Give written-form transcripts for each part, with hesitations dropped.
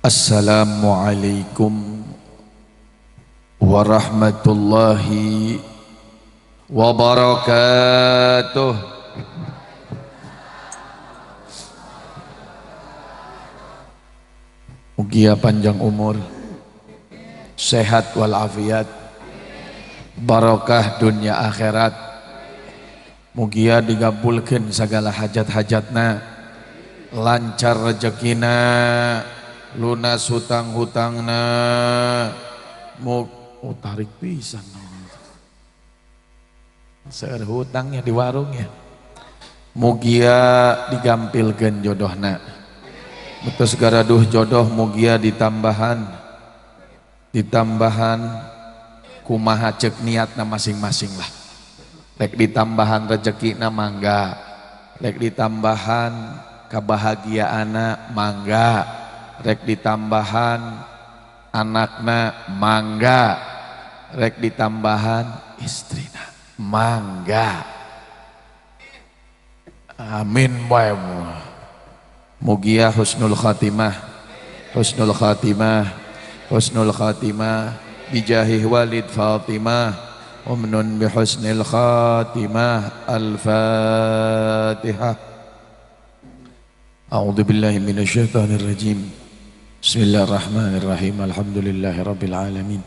Assalamualaikum warahmatullahi wabarakatuh. Mugia panjang umur, sehat walafiat, barakah dunia akhirat. Mugia digabulkeun segala hajat-hajatna, lancar rezekina, lunas hutang-hutangna. Tarik pisan seueur hutangnya di warungnya. Mugia digampilkeun jodohna, betus garaduh jodoh mugia ditambahan kumaha cek niatna masing-masing lah. Rek ditambahan rezekina mangga, rek ditambahan kabahagiaana mangga, rek ditambahan anakna mangga, rek ditambahan istrina mangga. Amin bae. Mugia husnul khatimah, husnul khatimah, husnul khatimah bijahih walid Fatimah. Umnun bihusnil khatimah. Al-Fatihah. A'udzu billahi minasyaitonir rajim. Bismillahirrahmanirrahim. Alhamdulillahi rabbil alamin.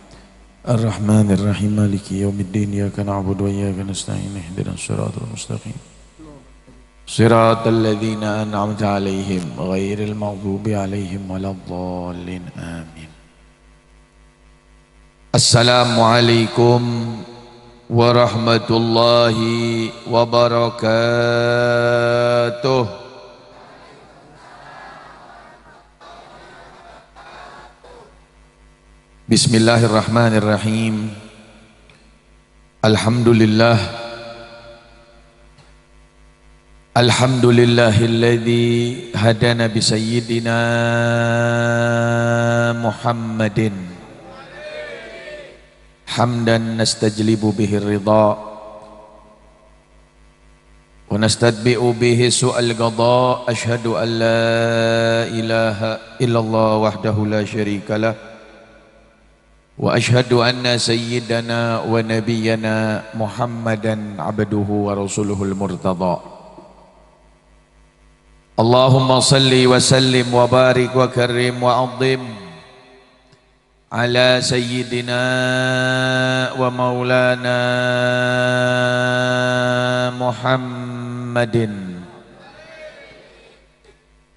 Arrahmanir rahim maliki yaumiddin. Iyyaka na'budu wa iyyaka nasta'in. Ihdinas siratal mustaqim. Siratal ladzina an'amta 'alaihim ghairil maghdubi 'alaihim waladdallin. Amin. Assalamualaikum warahmatullahi wabarakatuh. Bismillahirrahmanirrahim. Alhamdulillah, alhamdulillahilladzi hadana bi sayyidina Muhammadin hamdan nastajlibu bihi ridha wa nastadbi'u bihi su'al qada. Ashhadu an la ilaha illallah wahdahu la syarikalah wa ashhadu anna sayyidana wa nabiyyana Muhammadan abduhu wa rasuluhul murtada. Allahumma salli wa sallim wa barik wa karrim wa azim ala sayyidina wa maulana Muhammadin.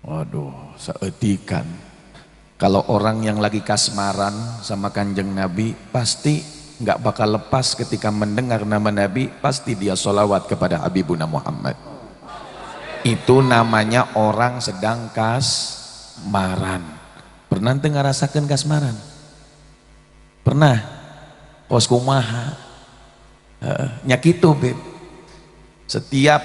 Waduh, seetikan kalau orang yang lagi kasmaran sama Kanjeng Nabi pasti nggak bakal lepas ketika mendengar nama Nabi, pasti dia sholawat kepada Habibuna Muhammad. Itu namanya orang sedang kasmaran. Pernah ente ngerasakan kasmaran? Pernah? Pos kumaha? Nyakitu beb. Setiap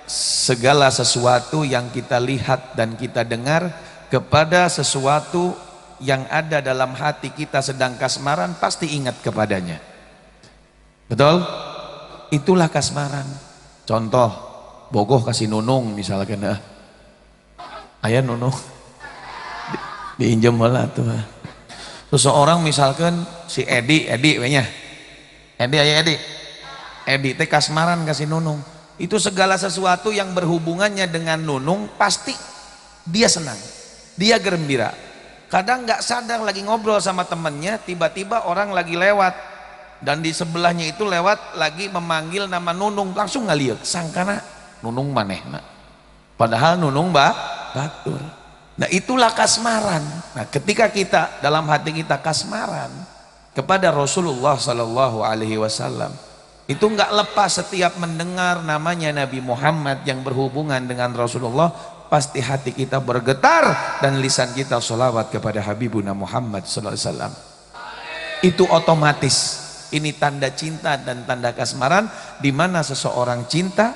segala sesuatu yang kita lihat dan kita dengar kepada sesuatu yang ada dalam hati kita sedang kasmaran, pasti ingat kepadanya. Betul? Itulah kasmaran. Contoh, bogoh kasih nunung misalkan, ayah nunung diinjem bola tuh. Seseorang misalkan si Edi teh kasmaran kasih nunung. Itu segala sesuatu yang berhubungannya dengan nunung pasti dia senang, dia gembira. Kadang nggak sadar lagi ngobrol sama temennya, tiba-tiba orang lagi lewat dan di sebelahnya itu lewat lagi memanggil nama nunung, langsung ngalieu sangkana nunung manehna, padahal nunung batur. Nah itulah kasmaran. Nah ketika kita dalam hati kita kasmaran kepada Rasulullah Sallallahu Alaihi Wasallam, itu nggak lepas setiap mendengar namanya Nabi Muhammad yang berhubungan dengan Rasulullah, pasti hati kita bergetar dan lisan kita sholawat kepada Habibuna Muhammad Sallallahu Alaihi Wasallam. Itu otomatis. Ini tanda cinta dan tanda kasmaran, di mana seseorang cinta,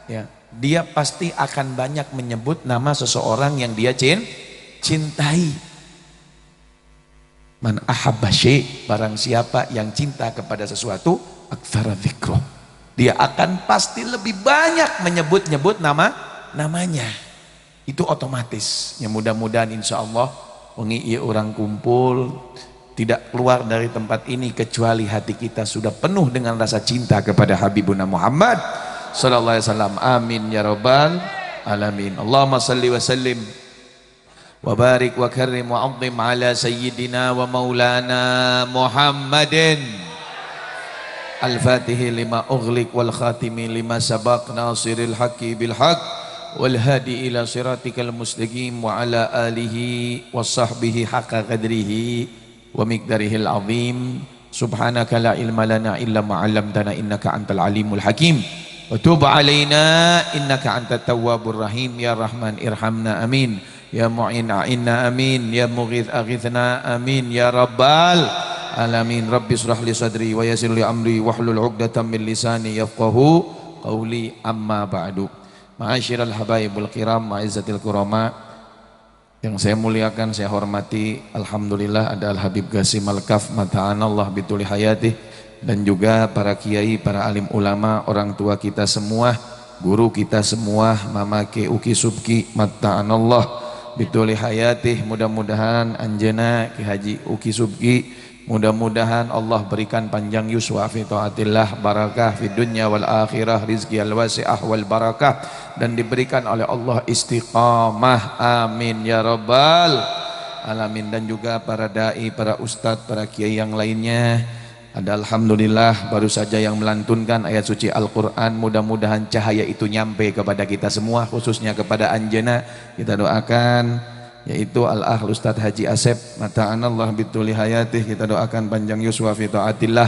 ya, dia pasti akan banyak menyebut nama seseorang yang dia cintai. Man ahabba syai', barang siapa yang cinta kepada sesuatu, aktsara dzikra, dia akan pasti lebih banyak menyebut-nyebut namanya. Itu otomatis. Ya mudah-mudahan insya Allah Wengi ieu orang kumpul tidak keluar dari tempat ini kecuali hati kita sudah penuh dengan rasa cinta kepada Habibuna Muhammad sallallahu alaihi wasallam. Amin ya rabbal alamin. Allahumma salli wa sallim wa barik wa karrim wa azim ala sayyidina wa maulana Muhammadin al-fatihi lima ughliq wal khatimi lima sabaq nasiril haqqi bil haqq wal hadi ila siratikal mustaqim wa ala alihi wa sahbihi haqqa qadrihi wa miqdarihil azim. Subhanaka la ilma lana illa ma 'allamtana innaka antal alimul hakim wa tub alaina innaka antat tawwabur rahim. Ya Rahman irhamna amin, ya Mu'in a'inna amin, ya Mughith aghithna amin ya rabbal alamin. Rabbi israh li sadri wa yassir li amri wahlul 'uqdatam min lisani yafqahu qawli. Amma ba'du. Ma'asyiral habaibul kiram, ma'izzatil kurama yang saya muliakan, saya hormati, alhamdulillah ada Al-Habib Qasim Al-Kaf mata'anallah bituli hayatih, dan juga para kiai, para alim ulama, orang tua kita semua, guru kita semua, Mama Ke Uki Subki mata'anallah bituli hayatih. Mudah-mudahan anjena Ki Haji Uki Subki, mudah-mudahan Allah berikan panjang yuswa fi taatillah, barakah fi dunya wal akhirah, rizki al wasi'ah wal barakah, dan diberikan oleh Allah istiqamah. Amin ya rabbal alamin. Dan juga para dai, para ustadz, para kiai yang lainnya. Ada alhamdulillah baru saja yang melantunkan ayat suci Al-Quran. Mudah-mudahan cahaya itu nyampe kepada kita semua, khususnya kepada anjena. Kita doakan, yaitu Al-Akh Ustadz Haji Asep mata'anallah bituli hayatih. Kita doakan panjang yuswa fi taatillah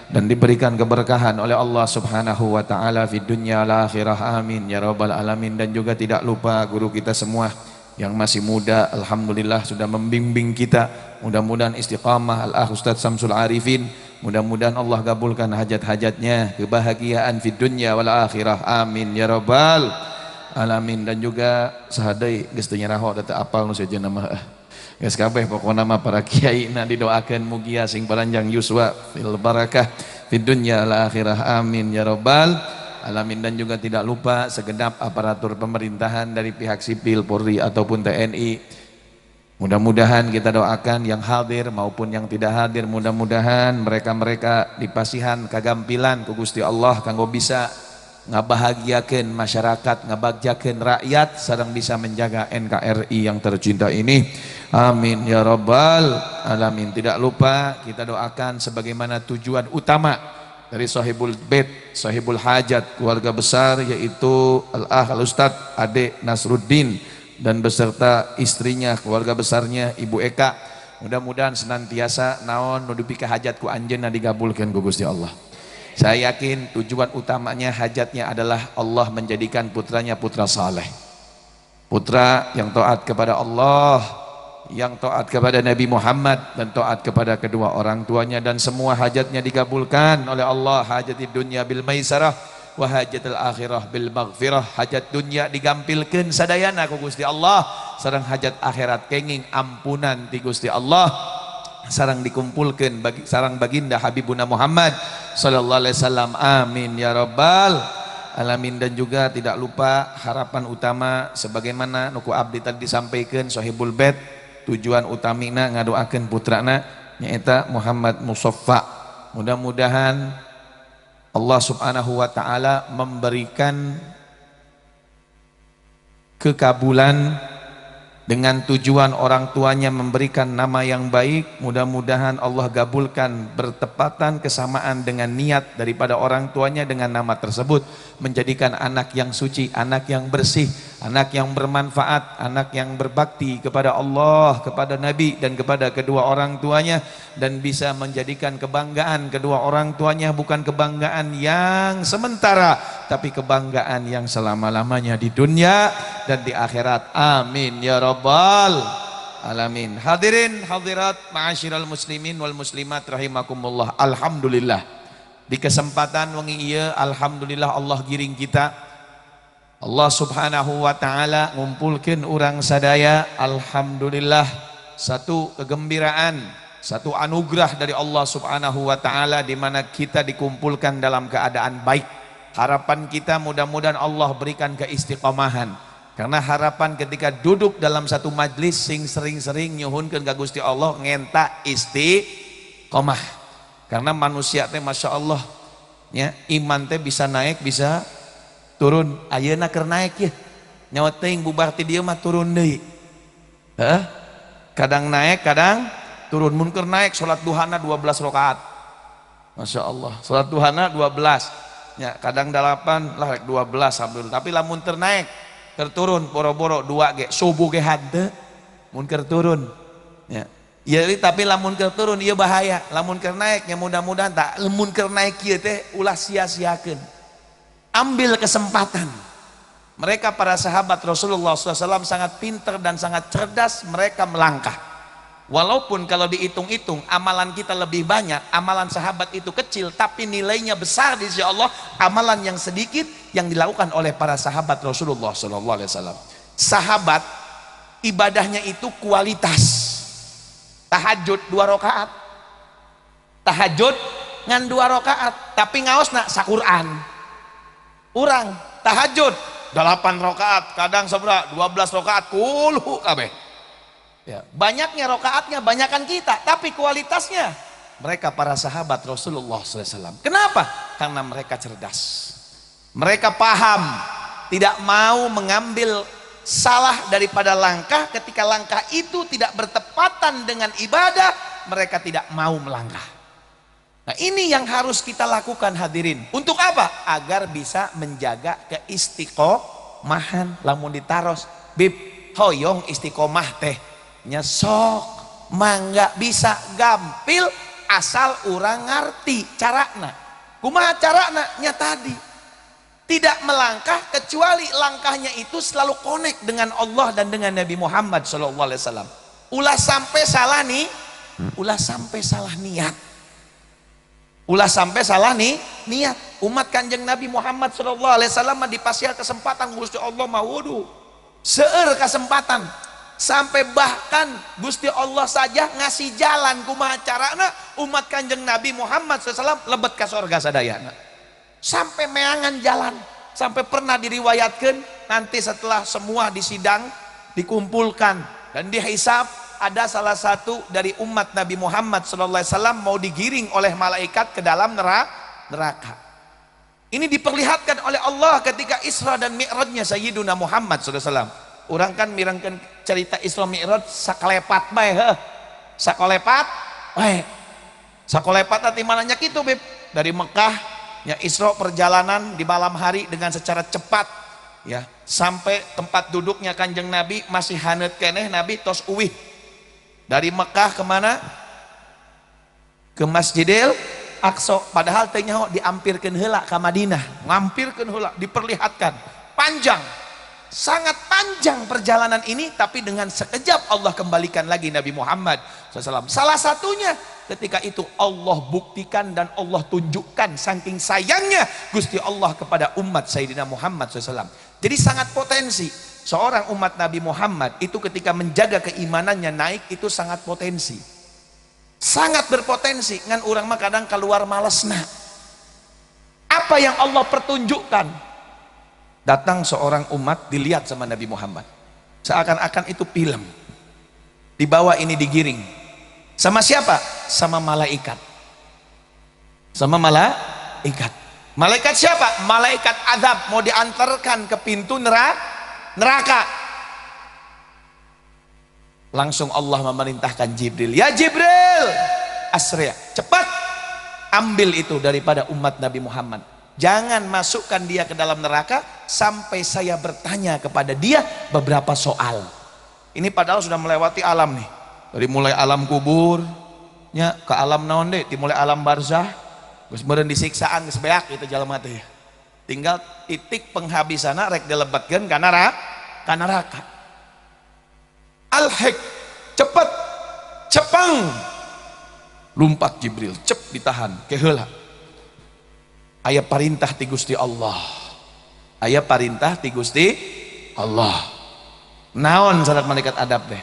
dan diberikan keberkahan oleh Allah subhanahu wa ta'ala fi dunya wal akhirah. Amin ya rabbal alamin. Dan juga tidak lupa guru kita semua yang masih muda, alhamdulillah sudah membimbing kita. Mudah-mudahan istiqamah. Al-Akh Ustadz Samsul Arifin, mudah-mudahan Allah kabulkan hajat-hajatnya, kebahagiaan fi dunya wal akhirah. Amin ya rabbal alamin. Dan juga sahadai geus teu nyaraho da apal nu sejenna mah geus kabeh pokona mah para kiai na didoakeun mugia sing paranjang yuswa fil barakah fid dunya wal akhirah. Amin ya rabbal alamin. Dan juga tidak lupa segenap aparatur pemerintahan dari pihak sipil, Polri ataupun TNI. Mudah-mudahan kita doakan yang hadir maupun yang tidak hadir, mudah-mudahan mereka-mereka dipasihan kagampilan ku Gusti Allah kanggo bisa ngabahagiakeun masyarakat, ngabagjakeun rakyat, sareng bisa menjaga NKRI yang tercinta ini. Amin ya rabbal alamin. Tidak lupa kita doakan sebagaimana tujuan utama dari Sahibul Bait, Sahibul Hajat, keluarga besar, yaitu Al-Akh Al-Ustadz Ade Nasruddin dan beserta istrinya, keluarga besarnya Ibu Eka. Mudah-mudahan senantiasa naon nu dipika hajat ku anjeunna digabulkeun ku Gusti Allah. Saya yakin tujuan utamanya, hajatnya adalah Allah menjadikan putranya putra saleh, putra yang taat kepada Allah, yang taat kepada Nabi Muhammad, dan taat kepada kedua orang tuanya. Dan semua hajatnya dikabulkan oleh Allah. Hajat di dunia bil maisarah wa hajatul akhirah bil maghfirah. Hajat dunia digampilkeun sadayana ku Gusti Allah, sareng hajat akhirat kenging ampunan ti Gusti Allah, sareng dikumpulkeun bagi sareng baginda Habibuna Muhammad sallallahu alaihi wasallam. Amin ya rabbal alamin. Dan juga tidak lupa harapan utama sebagaimana nuku abdi tadi disampaikan, Sahibul Bait tujuan utamina ngadoakeun putrana nyaeta Muhammad Musaffa. Mudah-mudahan Allah subhanahu wa ta'ala memberikan kekabulan dengan tujuan orang tuanya memberikan nama yang baik. Mudah-mudahan Allah gabulkan bertepatan kesamaan dengan niat daripada orang tuanya dengan nama tersebut, menjadikan anak yang suci, anak yang bersih, anak yang bermanfaat, anak yang berbakti kepada Allah, kepada Nabi, dan kepada kedua orang tuanya, dan bisa menjadikan kebanggaan kedua orang tuanya bukan kebanggaan yang sementara, tapi kebanggaan yang selama-lamanya di dunia dan di akhirat. Amin ya rabbal alamin. Hadirin hadirat ma'asyiral muslimin wal muslimat rahimakumullah. Alhamdulillah di kesempatan wengi ieu alhamdulillah Allah giring kita, Allah subhanahu wa ta'ala ngumpulkeun urang sadaya. Alhamdulillah, satu kegembiraan, satu anugerah dari Allah subhanahu wa ta'ala, di mana kita dikumpulkan dalam keadaan baik. Harapan kita mudah-mudahan Allah berikan keistiqomahan, Karena harapan ketika duduk dalam satu majlis sing sering-sering nyuhunkeun ka Gusti Allah ngenta istiqomah. Karena manusia teh Masya Allah ya, iman teh bisa naik bisa turun. Ayeuna keur naik ya. Nyawa teuing bubar ti dieu mah turun deui. Kadang naik, kadang turun. Mun keur naik salat duhana 12 rakaat. Masya Allah. Salat duhana 12. Ya, kadang 8 lah 12 alhamdulillah. Tapi lamun teu naik terturun boro-boro 2 ge subuh ge hade mun keur turun ya. Ya tapi lamun keur turun ieu bahaya. Lamun keur naik nya mudah-mudahan tak lamun keur naik kieu teh ulah sia-siakeun. Ambil kesempatan. Mereka para sahabat Rasulullah SAW sangat pintar dan sangat cerdas, mereka melangkah. Walaupun kalau dihitung-hitung amalan kita lebih banyak, amalan sahabat itu kecil, tapi nilainya besar di sisi Allah. Amalan yang sedikit yang dilakukan oleh para sahabat Rasulullah SAW. Sahabat ibadahnya itu kualitas. Tahajud 2 rakaat, tahajud ngan 2 rakaat, tapi ngaosna saquran. Urang tahajud 8 rakaat, kadang sabra 12 rakaat kulhu kabeh. Ya, banyaknya rokaatnya banyakan kita, tapi kualitasnya mereka para sahabat Rasulullah SAW. Kenapa? Karena mereka cerdas, mereka paham, tidak mau mengambil salah daripada langkah. Ketika langkah itu tidak bertepatan dengan ibadah, mereka tidak mau melangkah. Nah ini yang harus kita lakukan hadirin. Untuk apa? Agar bisa menjaga keistiqomahan. Lamun ditaros bib hoyong istiqomah teh nyesok mangga bisa gampil asal orang ngerti carana. Kumaha carana? Nya tadi tidak melangkah kecuali langkahnya itu selalu connect dengan Allah dan dengan Nabi Muhammad SAW. Ulah sampai salah nih, ulah sampai salah niat, ulah sampai salah nih niat. Umat Kanjeng Nabi Muhammad SAW dipasial kesempatan Gusti Allah mah wudu seueur kesempatan. Sampai bahkan Gusti Allah saja ngasih jalan kumaha carana umat Kanjeng Nabi Muhammad SAW lebet ka surga sadayana. Sampai meangan jalan, sampai pernah diriwayatkan nanti setelah semua disidang dikumpulkan dan dihisab, ada salah satu dari umat Nabi Muhammad SAW mau digiring oleh malaikat ke dalam neraka. Ini diperlihatkan oleh Allah ketika Isra dan Mi'rajnya Sayyiduna Muhammad SAW. Orang kan mirangkan cerita Isra Mi'raj sakalepat bae heuh. Sakolepat bae. Sakolepat nanti mananya kitu beb. Dari Mekah ya Isra perjalanan di malam hari dengan secara cepat ya sampai tempat duduknya Kanjeng Nabi masih haneut keneh Nabi tos uwih. Dari Mekah kemana? Ke Masjidil Aqsa. Padahal teh nyaho diampirkeun heula ka Madinah. Ngampirkeun heula diperlihatkan. Panjang. Sangat panjang perjalanan ini, tapi dengan sekejap Allah kembalikan lagi Nabi Muhammad SAW. Salah satunya ketika itu Allah buktikan dan Allah tunjukkan saking sayangnya Gusti Allah kepada umat Sayyidina Muhammad SAW. Jadi sangat potensi seorang umat Nabi Muhammad itu ketika menjaga keimanannya naik itu sangat potensi, sangat berpotensi. Ngan orang mah kadang keluar malesna. Apa yang Allah pertunjukkan? Datang seorang umat dilihat sama Nabi Muhammad seakan-akan itu film, dibawa ini digiring sama siapa? Sama malaikat. Sama malaikat. Malaikat siapa? Malaikat azab mau diantarkan ke pintu neraka. Langsung Allah memerintahkan Jibril, ya Jibril asri, cepat ambil itu daripada umat Nabi Muhammad. Jangan masukkan dia ke dalam neraka sampai saya bertanya kepada dia beberapa soal. Ini padahal sudah melewati alam nih. Dari mulai alam kubur nya ke alam naon deh, dimulai alam barzah, geus meureun disiksaan geus beak itu jalema teh. Tinggal titik penghabisana rek dilebetkeun ka neraka. Al-hik, cepet, cepang. Lumpat Jibril, cep ditahan ke heula. Aya perintah ti Gusti Allah. Aya perintah ti Gusti Allah. Naon salat malaikat adab teh?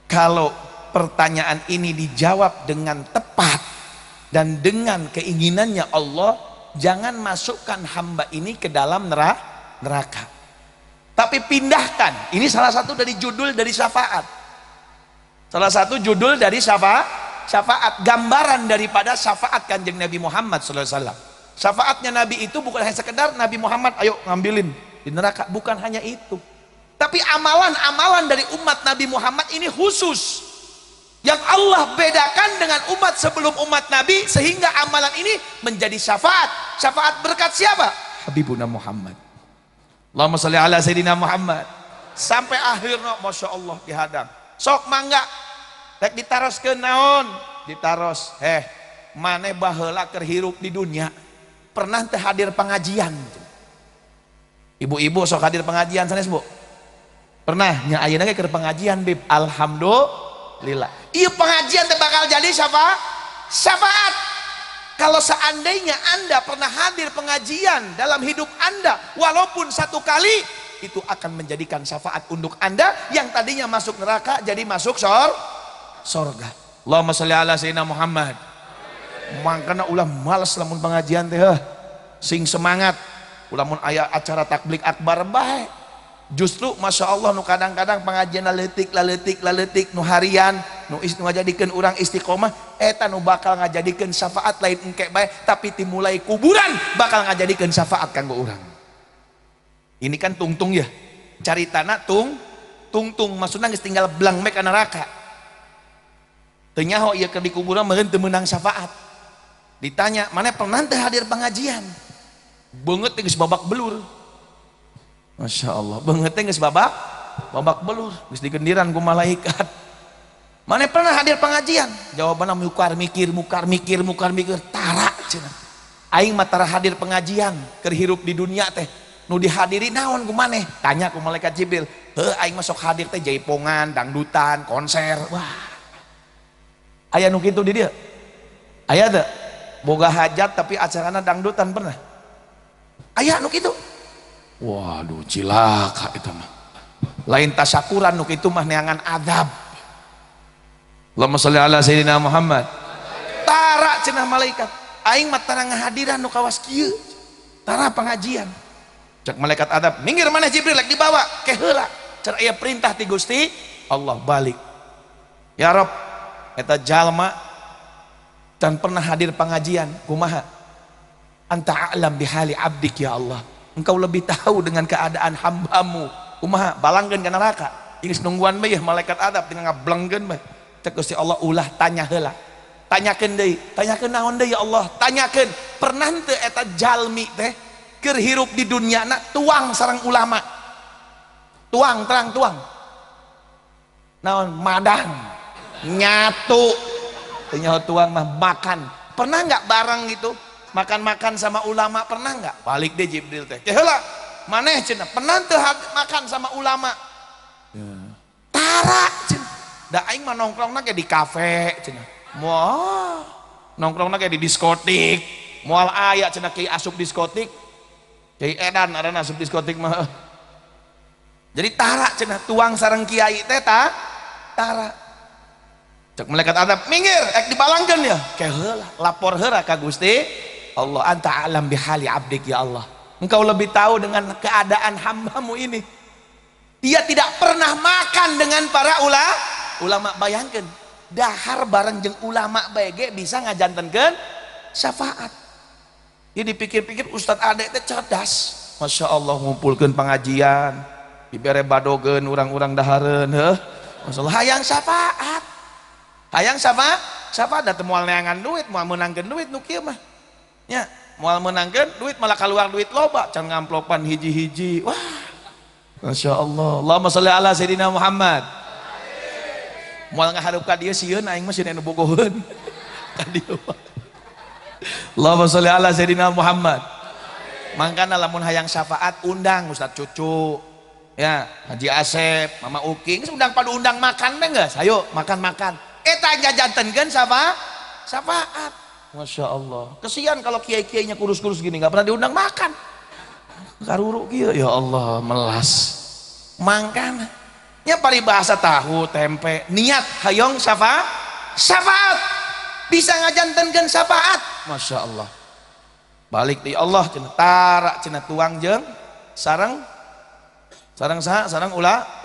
Kalau pertanyaan ini dijawab dengan tepat dan dengan keinginannya Allah, jangan masukkan hamba ini ke dalam neraka. Tapi pindahkan, ini salah satu dari judul dari syafaat. Salah satu judul dari syafaat, gambaran daripada syafaat Kanjeng Nabi Muhammad SAW. Syafaatnya Nabi itu bukan hanya sekedar Nabi Muhammad ayo ngambilin di neraka, bukan hanya itu. Tapi amalan-amalan dari umat Nabi Muhammad ini khusus, yang Allah bedakan dengan umat sebelum umat Nabi, sehingga amalan ini menjadi syafaat. Syafaat berkat siapa? Habibuna Muhammad. Allahumma sholli ala Sayyidina Muhammad. Sampai akhirnya Masya Allah dihadang. Sok mangga rek ditaros ke naon, ditaros maneh baheula keur hirup di dunia pernah teh hadir pengajian? Ibu-ibu sok hadir pengajian sanes Bu? Pernah nya ayeuna ge keur pengajian bib. Alhamdulillah. Ieu pengajian teh bakal jadi syafaat. Kalau seandainya Anda pernah hadir pengajian dalam hidup Anda walaupun satu kali, itu akan menjadikan syafaat untuk Anda yang tadinya masuk neraka jadi masuk surga. Allahumma sholli ala Sayyidina Muhammad. Mangkana ulah males lamun pengajian teh sing semangat ulamun aya acara takblik akbar bae. Justru Masya Allah nu kadang-kadang pengajian laletik nu harian nu ngajadikeun urang istiqomah eta nu bakal ngajadikeun syafaat lain engke bae, tapi timulai kuburan bakal ngajadikeun syafaat kanggo urang. Ini kan tungtung ya, cari tanah tungtung maksudnya geus tinggal belang mek ka neraka. Teu nyaho ieu keur di kuburan meureun teu meunang syafaat. Ditanya, "Mana pernah teu hadir pengajian?" Beungeut teh geus babak belur. Masya Allah, beungeut teh geus babak belur, geus digendiran ku malaikat. "Mana pernah hadir pengajian?" Jawabanna mukar mikir, tara cenah. Aing mah tara hadir pengajian, keur hirup di dunia teh. Nu dihadiri naon ku maneh? Tanya ku malaikat Jibril. Aing masuk hadir teh jaipongan, dangdutan, konser. Wah. Aya nu kitu di dieu? Aya teu? Boga hajat tapi acarana dangdutan pernah? Aya nu kitu? Waduh, cilaka eta mah. Lain tasyakuran nu kitu mah neangan azab. Allahumma sholli ala Sayyidina Muhammad. Tara cenah malaikat. Aing mah tara ngahadiran nu kawas kieu. Tara pengajian. Cek malaikat adab, minggir maneh Jibril lek dibawa ke heula. Cer aya perintah ti Gusti Allah balik. Ya Rob, eta jalma dan pernah hadir pengajian, kumaha? Anta a'lam bihali abdik ya Allah. Engkau lebih tahu dengan keadaan hambamu. Kumaha? Balangkeun ka neraka. Geus nungguan bae malaikat adab tinggal ngablengkeun bae. Cek Gusti Allah ulah tanya heula. Tanyakeun deui. Tanyakeun naon deui ya Allah? Tanyakeun, pernah teu eta jalmi teh keur hirup di dunia nak tuang sareng ulama, tuang naon madang nyatu nyaho tuang mah makan, pernah nggak bareng gitu makan sama ulama, pernah nggak? Balik deh Jibril teh heula maneh cenah pernah teu makan sama ulama tara cenah da aing mah nongkrongna ge di kafe cenah moal nongkrongna ge di diskotik moal aya cenah kieu asup diskotik Kiai edan ada asup diskotik mah. Jadi tara cenah tuang sareng kiai teh tara. Cek malaikat adab, minggir ek dibalangkeun ya. Ke heula, lapor heula ka Gusti Allah. Anta alam bihali abdik ya Allah. Engkau lebih tahu dengan keadaan hambamu ini. Dia tidak pernah makan dengan para ulama. Bayangkeun, dahar bareng jeung ulama bae ge bisa ngajantenkeun syafaat. Jadi dipikir-pikir Ustadz Ade teh cerdas, Masya Allah ngumpulkan pengajian, dibere badogeun urang-urang dahareun, Masya Allah hayang syafaat, da teu moal neangan duit, moal meunangkeun duit nu kieu mah, nya moal meunangkeun duit malah kaluar duit loba, can ngamplopan hiji-hiji, wah, Masya Allah, Allahumma sholli ala Sayyidina Muhammad. Moal ngaharup ka dieu sieun aing mah sieun anu bogoheun, ka dieu mah. Allahumma sholli ala Sayyidina Muhammad. Mangkana lamun hayang syafaat undang Ustaz Cucu ya, Haji Asep, Mama Uking, undang pada undang makan deh geus, ayo makan eta jajantenkeun syafaat. Masya Allah, kesian kalau kiai-kiainya kurus-kurus gini nggak pernah diundang makan karuru kieu, ya Allah melas. Mangkana nya paribahasa tahu tempe niat hayong syafaat bisa ngajantenkeun syafaat. Masya Allah, balik di Allah cenah tara cenah tuang jeung sareng sarang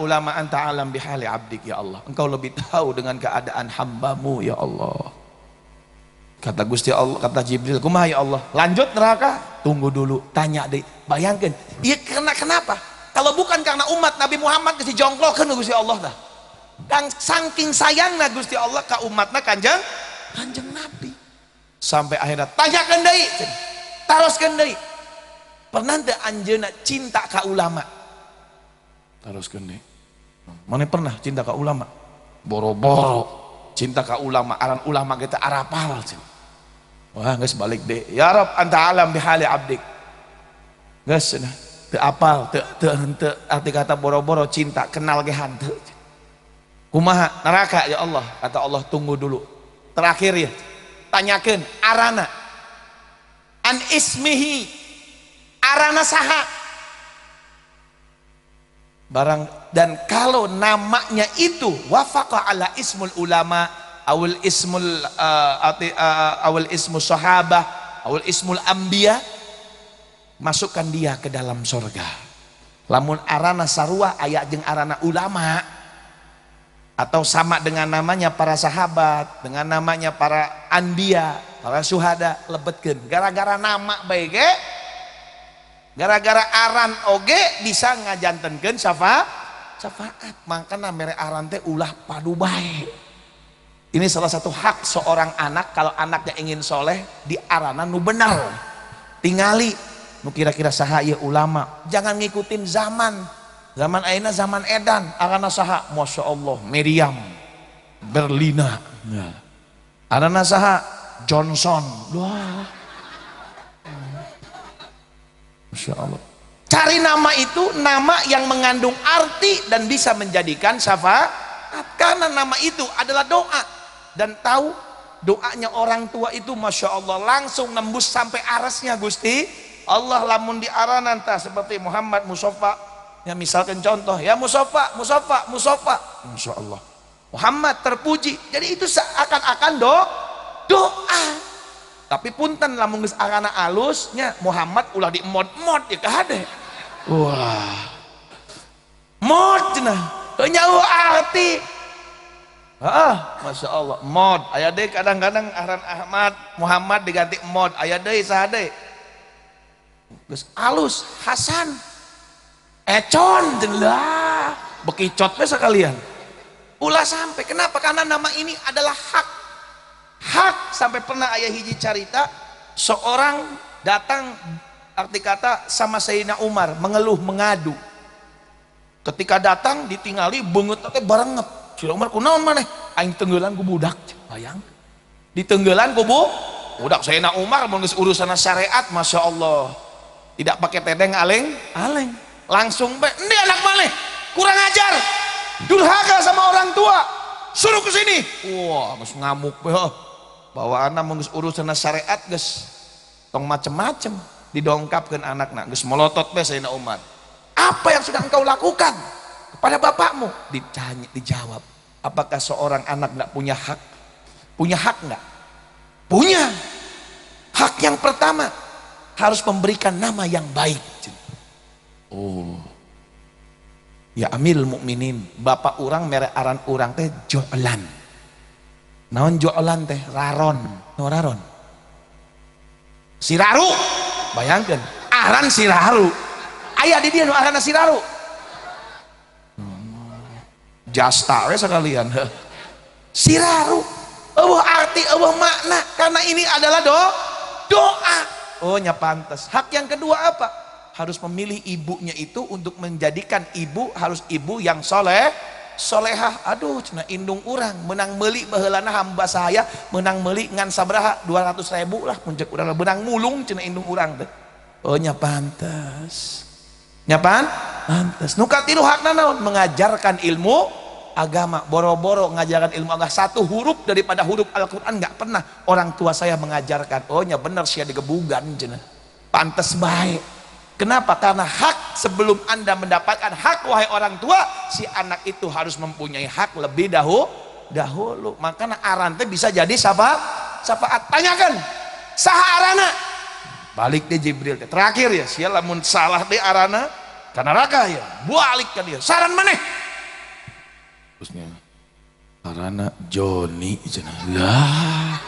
ulama anta alam bihali abdik ya Allah. Engkau lebih tahu dengan keadaan hambamu ya Allah. Kata Gusti Allah, kata Jibril, kumaha ya Allah? Lanjut neraka? Tunggu dulu, tanya deh. Bayangkan, iya kenapa? Kalau bukan karena umat Nabi Muhammad kasih jongklokan Gusti Allah dah. Dan saking sayangna Gusti Allah ka umatna kanjeng Nabi. Sampai akhirnya tanyakan deui, taroskeun deui. Pernah teu anjeunna cinta ka ulama? Taroskeun deui. Mana pernah cinta ka ulama? Boro-boro cinta ka ulama, aran ulama kita arapal. Wah, geus balik deh. Ya Rabb, anta alam bihali abdik. Geus cenah, teu apal, teu arti kata boro-boro cinta, kenal ge hanteu. Kumaha neraka ya Allah? Kata Allah, tunggu dulu. Terakhir ya, tanyakan arana an ismihi, arana saha barang, dan kalau namanya itu wafaqa ala ismul ulama awal ismul sahabah awal ismul anbiya, masukkan dia ke dalam surga. Lamun arana sarua aya jeung arana ulama, atau sama dengan namanya para sahabat, dengan namanya para anbiya, para syuhada, lebetkeun gara-gara nama bae ge, gara-gara aran oge bisa ngajantenkeun syafaat. Makana mere aran teh ulah padu bae. Ini salah satu hak seorang anak, kalau anaknya ingin soleh di aranan nu benar. Tingali nu kira-kira saha ieu ulama, jangan ngikutin zaman ayeuna zaman edan, arana saha? Masya Allah, Miriam Berlina, arana saha? Johnson. Wah, Masya Allah. Cari nama itu, nama yang mengandung arti dan bisa menjadikan syafaat, karena nama itu adalah doa. Dan tahu doanya orang tua itu Masya Allah langsung nembus sampai arasnya Gusti Allah. Lamun di aranan tah seperti Muhammad Mustafa, ya misalkan contoh, ya Mustafa, Masya Allah, Muhammad terpuji. Jadi itu seakan-akan doa. Tapi punten lamun geus arana alusnya Muhammad ulah di mod ya kahade. Wah, mod cenah nyawa arti. Masya Allah, mod aya deui kadang-kadang aran Ahmad Muhammad diganti mod, aya deui saha deui geus alus Hasan Econ lah, bekicot we sekalian. Ulah sampai, kenapa? Karena nama ini adalah hak. Sampai pernah ayah hiji carita, seorang datang arti kata sama Sayyidina Umar, mengeluh mengadu. Ketika datang ditingali beungeut teh barengep. Sayyidina Umar kunaon maneh? Aing tenggeulan ku budak. Bayang. Ditenggelan ku budak. Sayyidina Umar mun geus urusan syariat Masya Allah. Tidak pakai tedeng aleng. Langsung ini anak maneh kurang ajar, durhaka sama orang tua, suruh ke sini. Wah, geus ngamuk bawa anak geus urusan syariat geus tong macem-macem, didongkapkeun anakna geus melotot we Sayyidina Umar. Apa yang sudah engkau lakukan kepada bapakmu? Dijawab, apakah seorang anak enggak punya hak? Punya hak enggak? Punya. Hak yang pertama harus memberikan nama yang baik. Oh, ya Amil Mukminin, bapak orang mere aran orang teh Jo'lan. Naon Jo'lan teh? Raron. No raron. Siraru. Bayangkan, aran Siraru. Aya di dia nu aranna Siraru. Jasta we sekalian. Siraru. Eueuh arti, eueuh makna, karena ini adalah doa. Oh, nya pantes. Hak yang kedua apa? Harus memilih ibunya itu untuk menjadikan ibu, harus ibu yang solehah. Aduh cenah indung urang menang meuli baheulana hamba saya menang meuli ngan sabraha 200.000 lah muncak urang benang mulung cenah indung urang teh. Oh nya pantes. Pantes. Nu katilu hakna naon? Mengajarkan ilmu agama. Boro-boro ngajarkan ilmu agama, satu huruf daripada huruf Al-Qur'an enggak pernah orang tua saya mengajarkan. Oh nya bener sia digebugan cenah. Pantes bae. Kenapa? Karena hak, sebelum Anda mendapatkan hak wahai orang tua, si anak itu harus mempunyai hak lebih dahulu. Makanya aran teh bisa jadi syafaat. Tanyakan saha arana? Balik deh Jibril terakhir ya, sia lamun salah deh arana karena neraka ya balik ke dia saran maneh terusnya karena Joni lah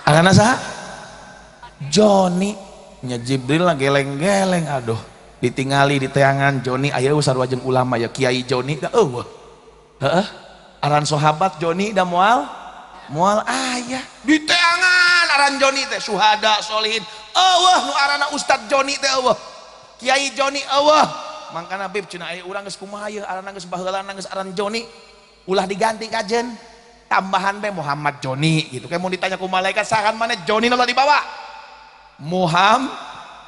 karena sah Joni nya Jibril lah geleng-geleng aduh ditingali di teangan Joni aya sarua jeung ulama ya Kiai Joni da eueuh heeh aran sahabat Joni da moal ayah di teangan aran Joni teh syuhada solihin eueuh nu aranna Ustad Joni teh eueuh Kiai Joni eueuh mangkana Bib cenah aya urang geus kumaha ieu aranna geus baheulana geus aran Joni ulah diganti kajen tambahan be Muhammad Joni gitu kayak mau ditanya ku malaikat sahan mana Joni ulah dibawa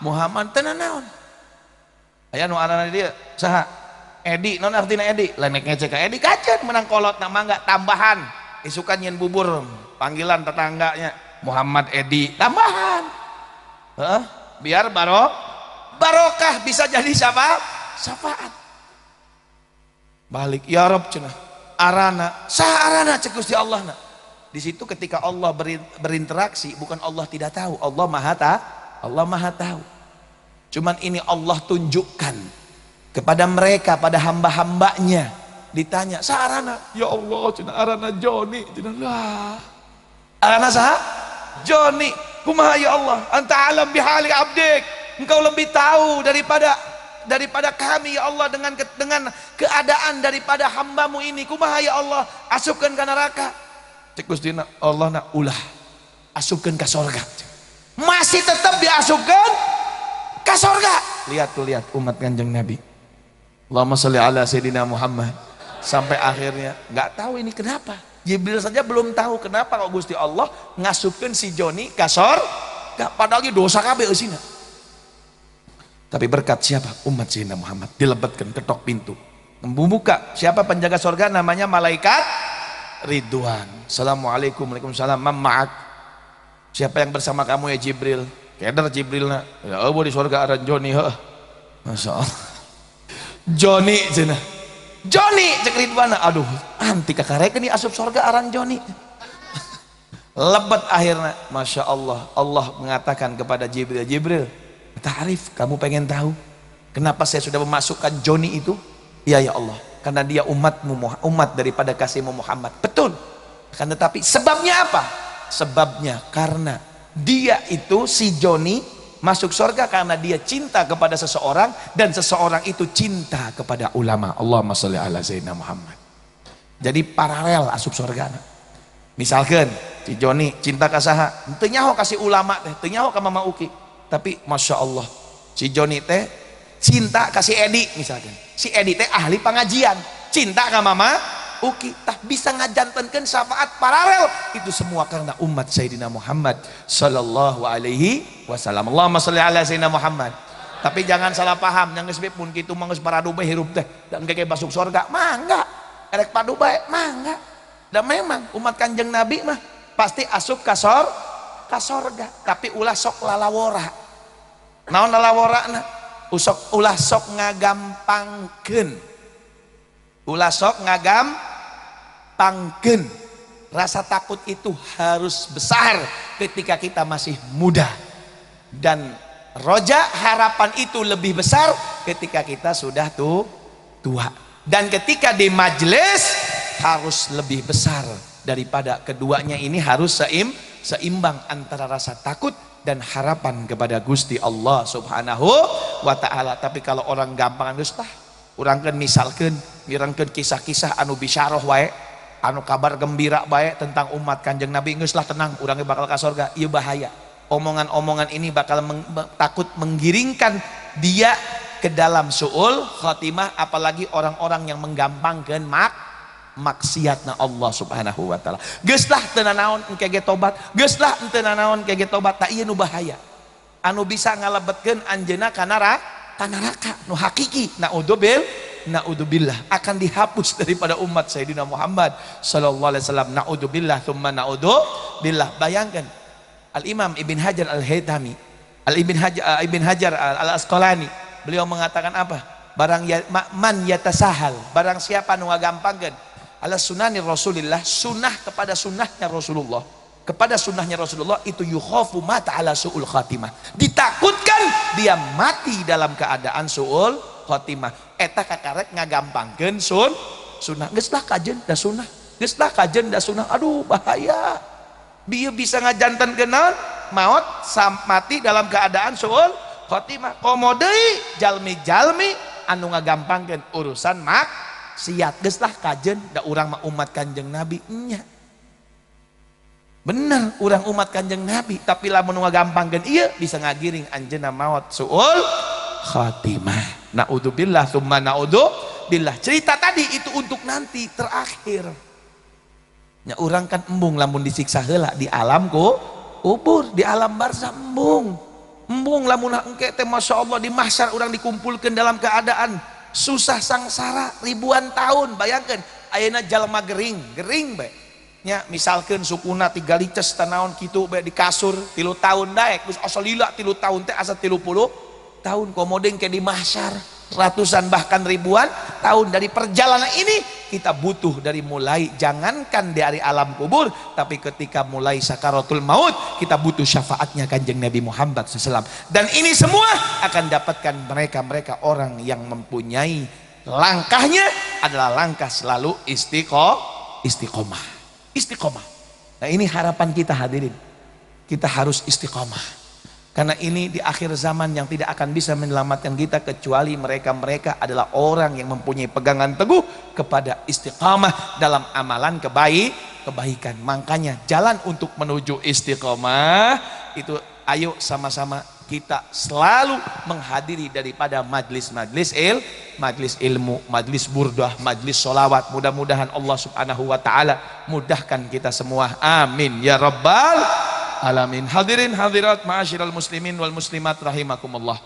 Muhammad tenan naon aya nu aranna dia saha Edi non artina Edi lain ngecek ka Edi kajen menang kolot nama enggak tambahan isukan nyen bubur panggilan tetangganya Muhammad Edi tambahan biar barokah bisa jadi syafaat balik ya Rob cenah arana sah arana cek Gusti Allah na di situ ketika Allah berinteraksi bukan Allah tidak tahu Allah maha tahu cuman ini Allah tunjukkan kepada mereka pada hamba-hambanya ditanya sah arana ya Allah cenah arana Joni cenah lah arana sah Joni kumaha ya Allah anta alam bihali abdik engkau lebih tahu daripada kami ya Allah dengan keadaan daripada hambamu ini kumaha ya Allah asupkan ke neraka cek Gusti Allah na ulah asupkan ke surga masih tetap diasupkan ke surga lihat umat Kanjeng Nabi Allahumma sholli ala Sayyidina Muhammad sampai akhirnya nggak tahu ini kenapa Jibril saja belum tahu kenapa kok Gusti Allah ngasupkan si Joni ke surga padahal dosa kabeh eusina tapi berkat siapa? Umat Sayyidina Muhammad dilebatkan ketok pintu membuka siapa penjaga surga namanya malaikat Ridwan Assalamualaikum Waalaikumsalam ma'ak siapa yang bersama kamu ya Jibril keder Jibril na ya Allah di surga aran Joni Masya Allah Joni cenah Joni cek Ridwan aduh anti kakarek ini asup surga aran Joni lebat akhirnya Masya Allah Allah mengatakan kepada Jibril Ta'rif, kamu pengen tahu kenapa saya sudah memasukkan Joni itu? Ya Allah, karena dia umat daripada kasihmu Muhammad. Betul. Kan tetapi sebabnya apa? Sebabnya karena dia itu si Joni masuk surga karena dia cinta kepada seseorang dan seseorang itu cinta kepada ulama. Allahumma sholli ala Sayyidina Muhammad. Jadi paralel asup surga. Misalkan si Joni cinta ka saha? Teu nyaho kasih ulama teh, teu nyaho ka Mama Uki. Tapi Masya Allah si Joni teh cinta kasih Edi misalkan si Edi teh ahli pengajian cinta ke Mama Uki tak bisa ngajantenkeun syafaat paralel itu semua karena umat Sayyidina Muhammad sallallahu alaihi wasallam Allahumma sholli ala Sayyidina Muhammad tapi jangan salah paham yang geus pun kitu mah geus paradu bae hirup teh dan keke masuk surga mangga erek padu bae mangga dan memang umat Kanjeng Nabi mah pasti asup ka surga tapi ulah sok lalawora naon lalawora na ulah sok ngagampangkeun rasa takut itu harus besar ketika kita masih muda dan roja harapan itu lebih besar ketika kita sudah tua dan ketika di majelis harus lebih besar daripada keduanya ini harus seimbang antara rasa takut dan harapan kepada Gusti Allah Subhanahu wa ta'ala. Tapi kalau orang gampangan geus tah urang keun misalkeun mirengkeun kisah-kisah anu bisyarah wae anu kabar gembira bae tentang umat Kanjeng Nabi geus lah tenang urang bakal ka surga ieu bahaya omongan-omongan ini bakal takut menggiringkan dia ke dalam suul khatimah apalagi orang-orang yang menggampangkeun maksiatna Allah Subhanahu wa ta'ala. Geus lah teu nanaon engke ge tobat, geus lah teu nanaon engke ge tobat, tak ieu nu bahaya. Anu bisa ngalebetkeun anjeunna ka neraka nu hakiki. Naudzubillah akan dihapus daripada umat Sayyidina Muhammad sallallahu alaihi wasallam. Naudzubillah tsumma naudzubillah. Bayangkan Al-Imam Ibn Hajar Al-Haytami, Ibn Hajar Al-Asqalani, beliau mengatakan apa? Man yatasahal, barang siapa nu ngagampangkeun ala sunani Rasulillah, sunnah kepada sunnahnya Rasulullah, kepada sunnahnya Rasulullah itu yukhafu mata ala su'ul khatimah, ditakutkan dia mati dalam keadaan su'ul khotimah. Eta kakarek ngagampangkeun sunnah. Geus lah kajen da sunnah. Geus lah kajen da sunnah. Aduh bahaya. Bieu bisa ngajantenkeun naon? Maut mati dalam keadaan suul khotimah. Komo deui jalmi-jalmi anu ngagampangkeun urusan maksiat. Geus lah kajen da urang mah umat Kanjeng Nabi nya. Bener urang umat Kanjeng Nabi, tapi lamun ngagampangkeun ieu bisa ngagiring anjeunna maut suul khatimah. Naudzubillah tsumma naudzubillah. Cerita tadi itu untuk nanti terakhir. Nya urang kan embung lamun disiksa heula di alam kubur, di alam barzah embung. Embung lamun engke teh masyaallah di mahsyar urang dikumpulkeun dalam keadaan susah sangsara ribuan tahun. Bayangkeun ayeuna jalma gering bae. Nya misalkeun sukuna 3 lices tanaon kitu bae di kasur 3 tahun daek geus asa lila 3 tahun teh asa 30 tahun komodeng ke di mahsyar ratusan bahkan ribuan tahun. Dari perjalanan ini kita butuh dari mulai jangankan dari alam kubur, tapi ketika mulai sakaratul maut kita butuh syafaatnya Kanjeng Nabi Muhammad SAW. Dan ini semua akan dapatkan mereka orang yang mempunyai langkahnya adalah langkah selalu istiqomah. Nah ini harapan kita hadirin, kita harus istiqomah karena ini di akhir zaman yang tidak akan bisa menyelamatkan kita kecuali mereka adalah orang yang mempunyai pegangan teguh kepada istiqomah dalam amalan kebaikan. Makanya jalan untuk menuju istiqomah itu ayo sama-sama kita selalu menghadiri daripada majlis ilmu, majlis burdah, majlis sholawat. Mudah-mudahan Allah subhanahu wa ta'ala mudahkan kita semua, amin ya rabbal alamin. Hadirin hadirat ma'asyiral muslimin wal muslimat rahimakumullah.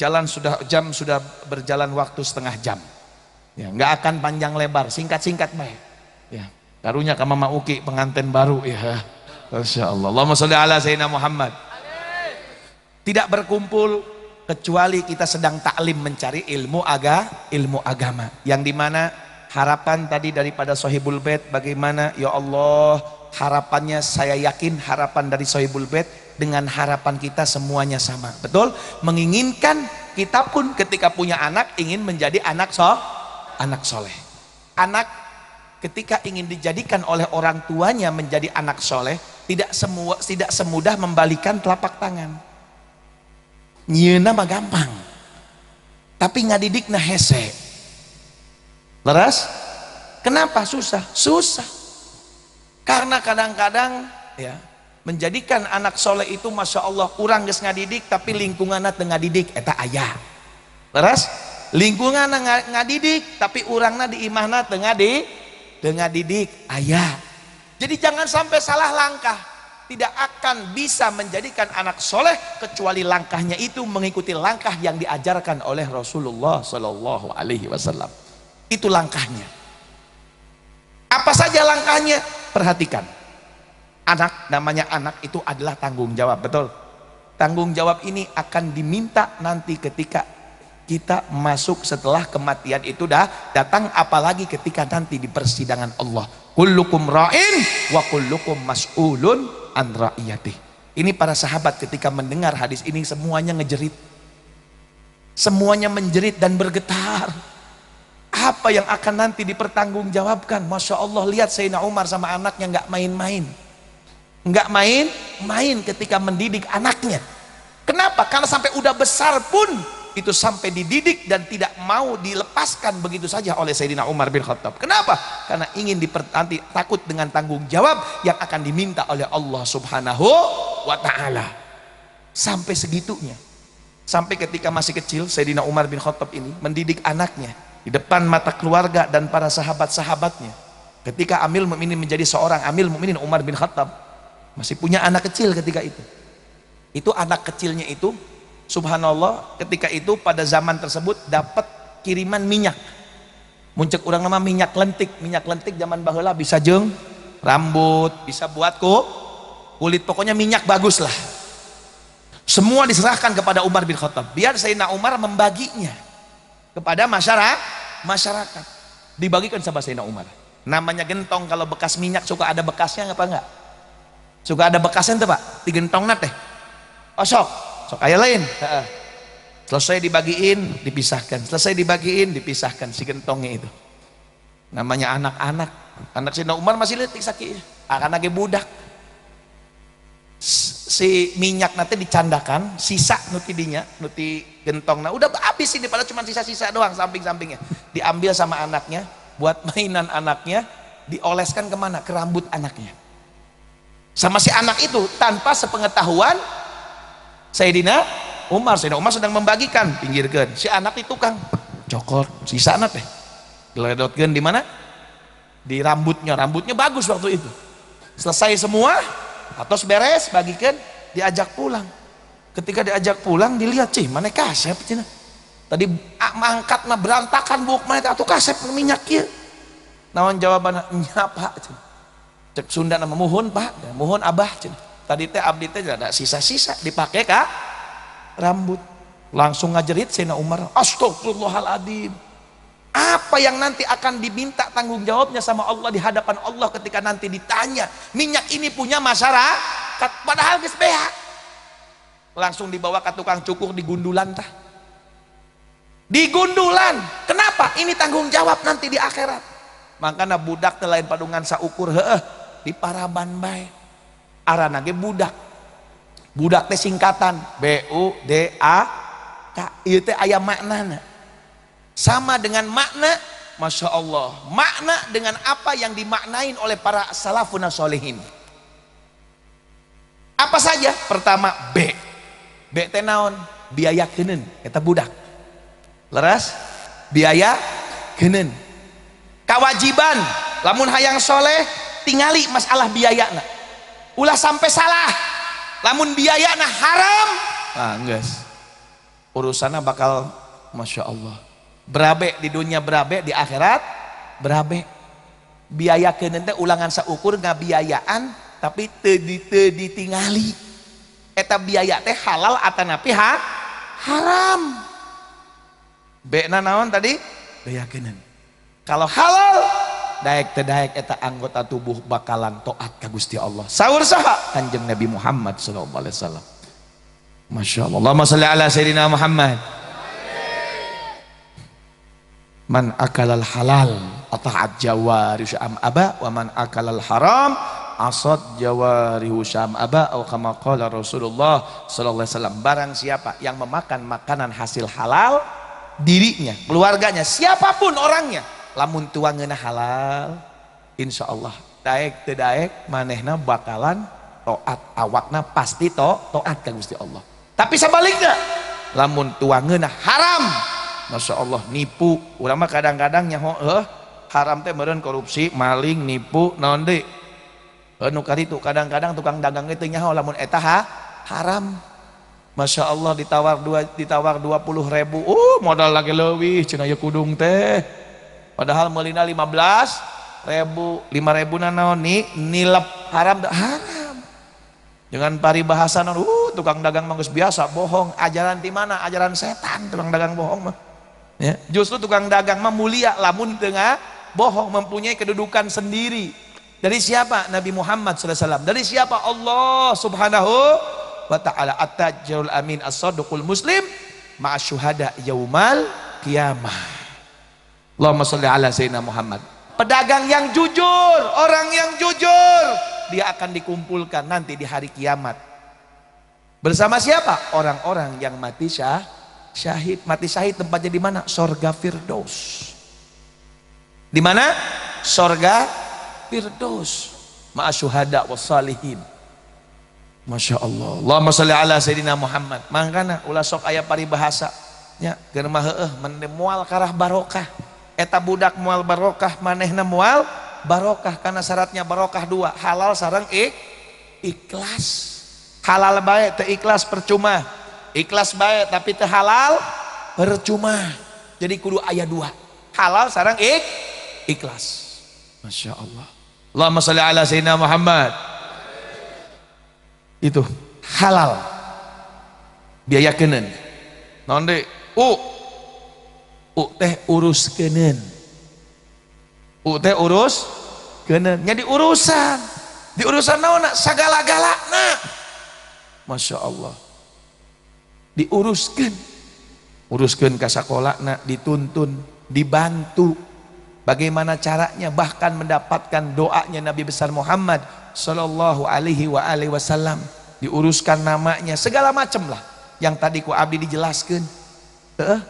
Jam sudah berjalan waktu setengah jam ya, nggak akan panjang lebar, singkat-singkat baik ya. Karunya ka Mama Uki pengantin baru ya, Masya Allah. Allahumma sholli ala sayyidina Muhammad. Tidak berkumpul kecuali kita sedang taklim mencari ilmu agama, yang dimana harapan tadi daripada Sohibul Bait bagaimana ya Allah, harapannya saya yakin harapan dari Sohibul Bait dengan harapan kita semuanya sama, betul, menginginkan kita pun ketika punya anak ingin menjadi anak soleh. Anak ketika ingin dijadikan oleh orang tuanya menjadi anak soleh tidak semudah membalikan telapak tangan. Nyeuna mah gampang, tapi ngadidikna hese. Leres? Kenapa susah? Susah karena kadang-kadang ya menjadikan anak soleh itu masya Allah urang geus ngadidik tapi lingkunganna teu ngadidik eta aya. Leres? Lingkungan ngadidik tapi urangna di imahna teu ngadidik aya. Jadi jangan sampai salah langkah. Tidak akan bisa menjadikan anak soleh kecuali langkahnya itu mengikuti langkah yang diajarkan oleh Rasulullah Sallallahu Alaihi Wasallam. Itu langkahnya. Apa saja langkahnya? Perhatikan. Namanya anak itu adalah tanggung jawab, betul. Tanggung jawab ini akan diminta nanti ketika kita masuk setelah kematian itu dah datang, apalagi ketika nanti di persidangan Allah. Kullukum ra'in wa kullukum mas'ulun an ra'iyatih. Ini para sahabat ketika mendengar hadis ini semuanya ngejerit, semuanya menjerit dan bergetar. Apa yang akan nanti dipertanggungjawabkan? Masya Allah, lihat Sayyidina Umar sama anaknya nggak main-main, nggak main-main ketika mendidik anaknya. Kenapa? Karena sampai udah besar pun itu sampai dididik dan tidak mau dilepaskan begitu saja oleh Sayyidina Umar bin Khattab. Kenapa? Karena ingin nanti takut dengan tanggung jawab yang akan diminta oleh Allah Subhanahu wa ta'ala. Sampai segitunya, sampai ketika masih kecil Sayyidina Umar bin Khattab ini mendidik anaknya di depan mata keluarga dan para sahabat-sahabatnya. Ketika Amirul Mukminin menjadi seorang Amirul Mukminin, Umar bin Khattab masih punya anak kecil ketika itu anak kecilnya itu subhanallah ketika itu pada zaman tersebut dapat kiriman minyak. Muncul orang nama minyak lentik zaman baheula bisa jeung rambut, bisa buat kulit, pokoknya minyak bagus lah. Semua diserahkan kepada Umar bin Khattab. Biar Sayyidina Umar membaginya kepada masyarakat. Dibagikan sama Sayyidina Umar. Namanya gentong, kalau bekas minyak suka ada bekasnya apa enggak? Suka ada bekasnya tuh Pak, di gentongna teh. Oh sok aya lain. Selesai dibagiin, dipisahkan. Selesai dibagiin, dipisahkan si gentongnya itu. Namanya anak-anak. Anak Sayyidina Umar masih letik sakit. Anaknya budak. Si minyak nanti dicandakan, sisa nuti dinya, nuti gentong. Nah udah habis ini, padahal cuma sisa-sisa doang samping-sampingnya. Diambil sama anaknya, buat mainan anaknya, dioleskan kemana? Ke rambut anaknya. Sama si anak itu tanpa sepengetahuan Sayyidina Umar sedang membagikan, pinggirkan. Si anak itu tukang cokot, sisa anak teh. Geledotkeun di mana? Di rambutnya. Rambutnya bagus waktu itu. Selesai semua, atos beres, bagikan, diajak pulang. Ketika diajak pulang, dilihat, cih, mana kasep cina. Tadi mangkat mah berantakan buk mana atuh kasep minyak kieu. Naon jawabanna? Nya Pak. Cek Sunda nama muhun Pak, muhun Abah cina. Tadi teh abdi teh ada sisa-sisa dipakai ka rambut. Langsung ngajerit Sayyidina Umar, astagfirullahaladzim. Apa yang nanti akan diminta tanggung jawabnya sama Allah di hadapan Allah ketika nanti ditanya, minyak ini punya masyarakat, padahal geus beak. Langsung dibawa ke tukang cukur di gundulan tah. Di gundulan. Kenapa? Ini tanggung jawab nanti di akhirat. Makanya budak teh lain padungan saukur heueuh, di paraban bae. Arana ge budak. Budak teh singkatan B-U-D-A-K. Ieu teh aya maknana. Sama dengan makna, Masya Allah, makna dengan apa yang dimaknain oleh para salafun sholihin. Apa saja? Pertama, B teh naon? Biaya kenen, eta budak. Leras? Biaya kenen. Kewajiban, lamun hayang soleh, tingali masalah biayana. Ulah sampai salah, lamun biayana haram, geus. Urusanna bakal Masya Allah. Berabe di dunia, berabe di akhirat, berabe. Biaya keun teh ulangan saukur ngabiayaan tapi teu ditingali. Eta biaya teh halal atanapi haram. B-na naon tadi? Biaya keun. Kalau halal daek teh daek eta anggota tubuh bakalan taat ka Gusti Allah. Saur saha? Kanjeng Nabi Muhammad sallallahu alaihi wasallam. Masya Allah. Allahumma shalli ala sayyidina Muhammad. Man akalal halal ata'at jawarihu syam aba wa man akalal haram asad jawarihu syam aba atau kama qala Rasulullah sallallahu alaihi wasallam. Barang siapa yang memakan makanan hasil halal, dirinya, keluarganya, siapapun orangnya, lamun tuangeuna halal, insyaallah daek teu daek manehna bakalan taat, awakna pasti taat ka Gusti Allah. Tapi sebaliknya, lamun tuangeuna haram, Masya Allah, nipu. Urang mah kadang-kadang nyaho haram teh meureun korupsi, maling, nipu, naon deui. Nu karitu kadang-kadang tukang dagang itu nyaho lamun eta haram. Masya Allah ditawar 20.000. Modal lagi leuwih cenah ieu kudung teh. Padahal meulina 15.000, 5.000 na naon nilep haram haram. Jangan paribahasa naon tukang dagang mah geus biasa bohong. Ajaran di mana? Ajaran setan tukang dagang bohong mah. Ya, justru tukang dagang mah mulia lamun tengah bohong, mempunyai kedudukan sendiri. Dari siapa? Nabi Muhammad SAW. Dari siapa? Allah Subhanahu wa ta'ala. At-tajirul amin as-sadiqul muslim ma'asyuhada yaumal qiyamah. Allahumma sholli ala sayyidina Muhammad. Pedagang yang jujur, orang yang jujur, dia akan dikumpulkan nanti di hari kiamat. Bersama siapa? Orang-orang yang mati syahid. Mati syahid tempatnya di mana? Sorga Firdaus. Di mana? Sorga Firdaus. Ma'asyuhada wassalihin. Masya Allah. Allahumma sholli ala sayyidina Muhammad. Mangkana ulah sok aya paribahasa nya keur mah heueuh moal karah barokah. Eta budak moal barokah, manehna moal barokah, karena syaratnya barokah dua, halal sareng ikhlas. Halal bae teu ikhlas percuma. Ikhlas baik tapi teu halal percuma. Jadi kudu aya dua, halal sareng ikhlas. Masya Allah. Allahumma sholli ala sayyidina Muhammad. Itu halal biaya kenen naon deui teh urus kenen, teh urus kenen nya di urusan naonna sagala-galana. Masya Allah diuruskan uruskeun ka sakolana, dituntun, dibantu bagaimana caranya, bahkan mendapatkan doanya Nabi besar Muhammad sallallahu alaihi wasallam, diuruskan namanya, segala macam lah yang tadi ku abdi dijelaskan.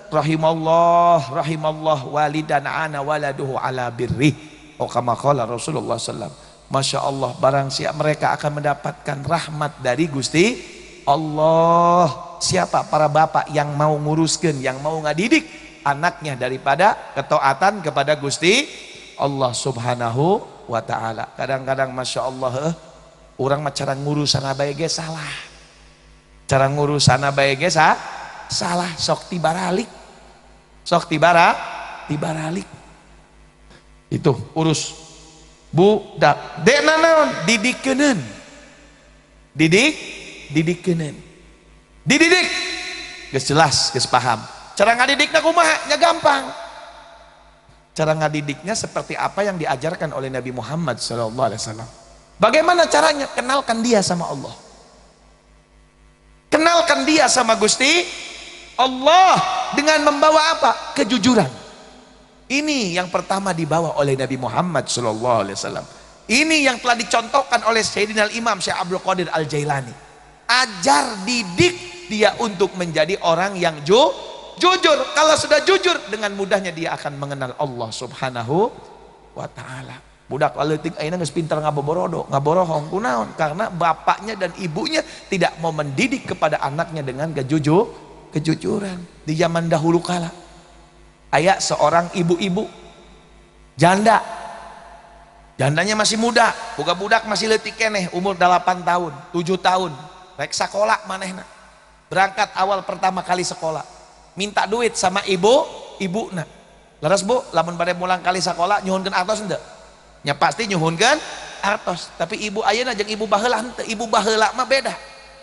Rahimallah walidan ana waladuhu ala birri, kama qala Rasulullah sallam. Masya Allah, barang siapa mereka akan mendapatkan rahmat dari Gusti Allah. Siapa? Para bapak yang mau nguruskan, yang mau ngadidik anaknya daripada ketaatan kepada Gusti Allah subhanahu wa ta'ala. Kadang-kadang Masya Allah, orang mah cara ngurusan abae ge salah, cara ngurusan abae ge salah, sok tibaralik, sok tibaralik. Itu urus budak dek naon, didikeun, dididik geus jelas, geus paham. Cara ngadidiknya kumaha? Nya gampang. Cara ngadidiknya seperti apa yang diajarkan oleh Nabi Muhammad SAW. Bagaimana caranya? Kenalkan dia sama Allah, kenalkan dia sama Gusti Allah dengan membawa apa? Kejujuran. Ini yang pertama dibawa oleh Nabi Muhammad SAW. Ini yang telah dicontohkan oleh Sayyidina Imam Syekh Abdul Qadir Al-Jailani. Ajar, didik dia untuk menjadi orang yang jujur. Kalau sudah jujur, dengan mudahnya dia akan mengenal Allah subhanahu wa ta'ala. Budak leutik ayeuna geus pintar ngaboborodo, ngaborohong, kunaon? Karena bapaknya dan ibunya tidak mau mendidik kepada anaknya dengan kejujuran. Di zaman dahulu kala aya seorang ibu-ibu janda, jandanya masih muda, boga budak masih leutik keneh, umur 8 tahun, 7 tahun, rek sakola manehna. Berangkat awal pertama kali sekolah, minta duit sama ibuna. Leres bu, lamun bade mulang kali sekolah nyuhunkeun artos henteu? Nya pasti nyuhunkeun artos, tapi ibu ayeuna jeung ibu baheula henteu. Ibu baheula mah beda.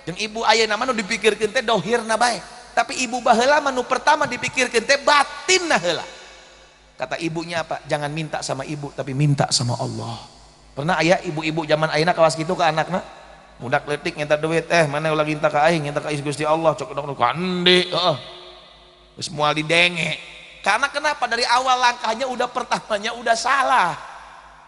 Jeung ibu ayeuna mah nu dipikirkeun teh dohirna bae, tapi ibu baheula mah nu pertama dipikirkeun teh batinna heula. Kata ibunya apa? Jangan minta sama ibu, tapi minta sama Allah. Pernah aya ibu-ibu zaman ayeuna kawas kitu ka anakna? Budak leutik ngenta duit, mana ulah minta ka aing, ngenta ka Gusti Allah, cok dong kande, geus moal didenge. Karena kenapa? Dari awal langkahnya udah pertamanya udah salah.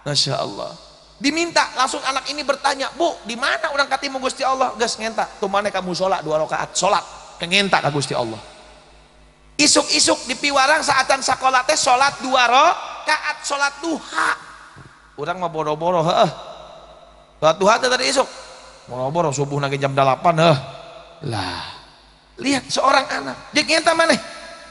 Masya Allah. Diminta langsung anak ini bertanya, bu, di mana orang katimu Gusti Allah? Geus ngenta, tuh mana kamu sholat 2 rakaat, sholat, ngenta ka Gusti Allah. Isuk-isuk di piwarang saatan sakola teh sholat 2 rakaat, sholat duha. Orang mah boro-boro, sholat duha teh tadi isuk. Boro-boro subuh nage jam 8 lah. Lihat seorang anak dia ngenta maneh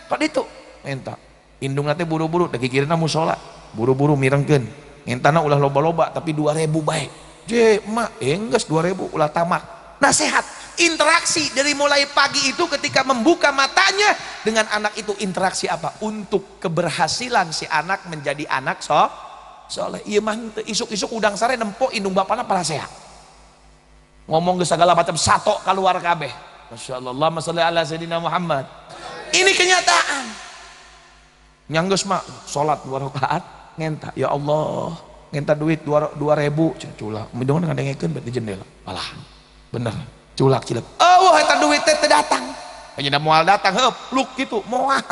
kok itu ngenta indung teh buru-buru da kikirna musola, buru-buru mirengkeun ngentana ulah loba-loba tapi 2.000 bae. Je emak enggeus 2.000 ulah tamak. Nasihat, interaksi dari mulai pagi itu ketika membuka matanya dengan anak itu, interaksi apa? Untuk keberhasilan si anak menjadi anak soleh. Ieu mah isuk-isuk udang sare nempo indung bapana para sehat. Ngomong ke segala macam sato keluar kabeh. Masya Allah, Allahumma sholli ala sayyidina Muhammad. Ini kenyataan. Nyanggeus mak sholat 2 rakaat ngenta, ya Allah, ngenta duit 2.000 culak. Midong ngadengekeun di jendela. Alah, bener. Culak cilek. Oh, eta duit teh datang. Nya moal datang heup, pluk kitu, moal.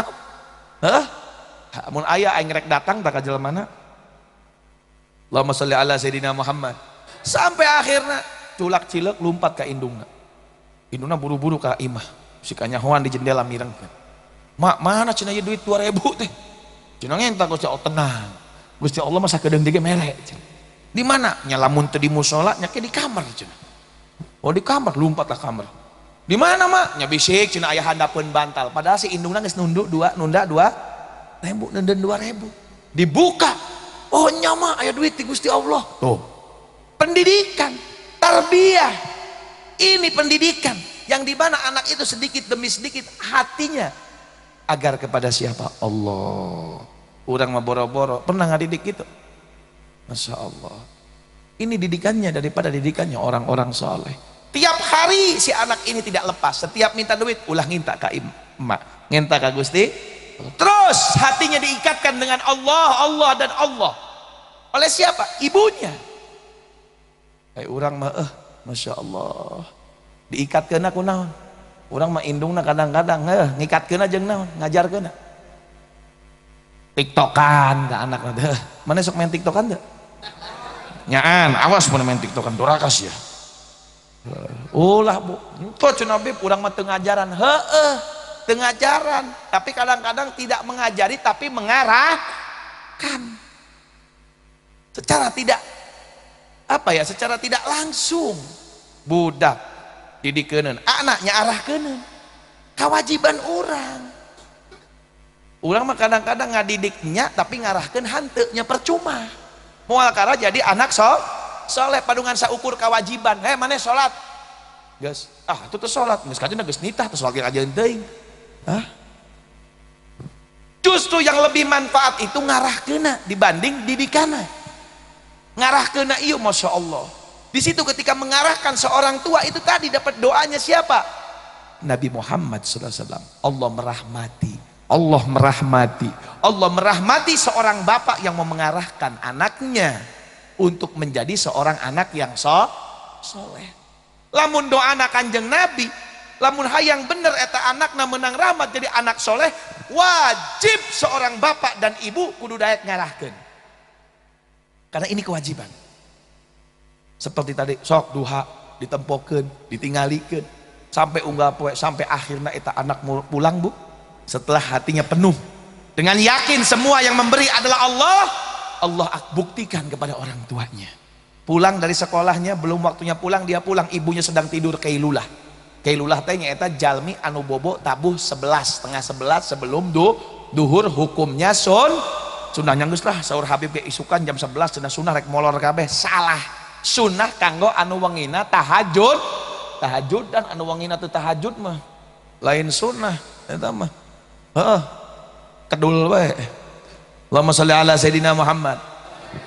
Mun aya aing rek datang tak ka jelemana. Allahumma sholli ala sayyidina Muhammad. Sampai akhirnya culak cilek lompat ke indungna. Indungna buru-buru ke imah. Si kanyahoan di jendela mirengkeun. Mak, mana cenah ieu duit 2.000 teh? Cenah ngenta Gusti Allah, tenang. Gusti Allah mah sakedeung dige mere. Di mana? Nya lamun teu di mushola nya ke di kamar cenah. Oh di kamar, lompatlah kamar. Di mana mak? Nya bisik cenah aya handapeun bantal. Padahal si indungna geus nunda 2.000, nenden 2.000. Dibuka. Oh nya mah aya duit di Gusti Allah. Tuh. Pendidikan, tarbiyah. Ini pendidikan yang dimana anak itu sedikit demi sedikit hatinya agar kepada siapa? Allah. Orang mah boro-boro pernah ngadidik gitu. Masya Allah. Ini didikannya daripada didikannya orang-orang soleh. Tiap hari si anak ini tidak lepas. Setiap minta duit ulah nginta ka emak, nginta ka Gusti. Terus hatinya diikatkan dengan Allah, Allah dan Allah. Oleh siapa? Ibunya. Orang mah Masya Allah, diikatkan aku naon? Urang mah indungna kadang-kadang ngikatkeun aja naon ngajarkeun tiktokan ke anak teh. Mana sok main tiktokan teh? Nyaan, awas mun main tiktokan durakas ya. Ulah Bu, engko cenah bib urang mah teu ngajaran. Heueuh, teu ngajaran, tapi kadang-kadang tidak mengajari tapi mengarahkan. Secara tidak secara tidak langsung budak didikeun, anaknya arahkeun. Kewajiban urang mah kadang-kadang ngadidiknya tapi ngarahkeun hanteunya percuma. Moal kara jadi anak soleh padungan saukur kewajiban. Maneh salat. Geus, itu teh salat, geus kajena geus nitah teh salat aja teuing. Justru yang lebih manfaat itu ngarahkeunna dibanding didikanna. Ngarahkeunna ieu Masya Allah. Di situ ketika mengarahkan seorang tua itu tadi dapat doanya siapa? Nabi Muhammad SAW. Allah merahmati seorang bapak yang mau mengarahkan anaknya untuk menjadi seorang anak yang soleh. Lamun doa anak Kanjeng Nabi, lamun hayang bener eta anakna menang rahmat jadi anak soleh, wajib seorang bapak dan ibu kudu daek ngarahkeun. Karena ini kewajiban. Seperti tadi sok duha ditempokeun, ditinggalikeun sampai unggal poe sampai akhirnya eta anak pulang Bu. Setelah hatinya penuh dengan yakin semua yang memberi adalah Allah buktikan kepada orang tuanya. Pulang dari sekolahnya belum waktunya pulang, dia pulang ibunya sedang tidur kailulah teh nyaeta jalmi anu bobo tabuh 11 setengah 11 sebelum duhur hukumnya sunnahnya geus lah saur Habib ge isukan jam 11 cenah sunnah rek molor kabeh. Salah, sunnah kanggo anu wengina tahajud dan anu wengina teu tahajud mah lain sunnah eta mah kedul bae. Allahumma sholli ala sayidina Muhammad.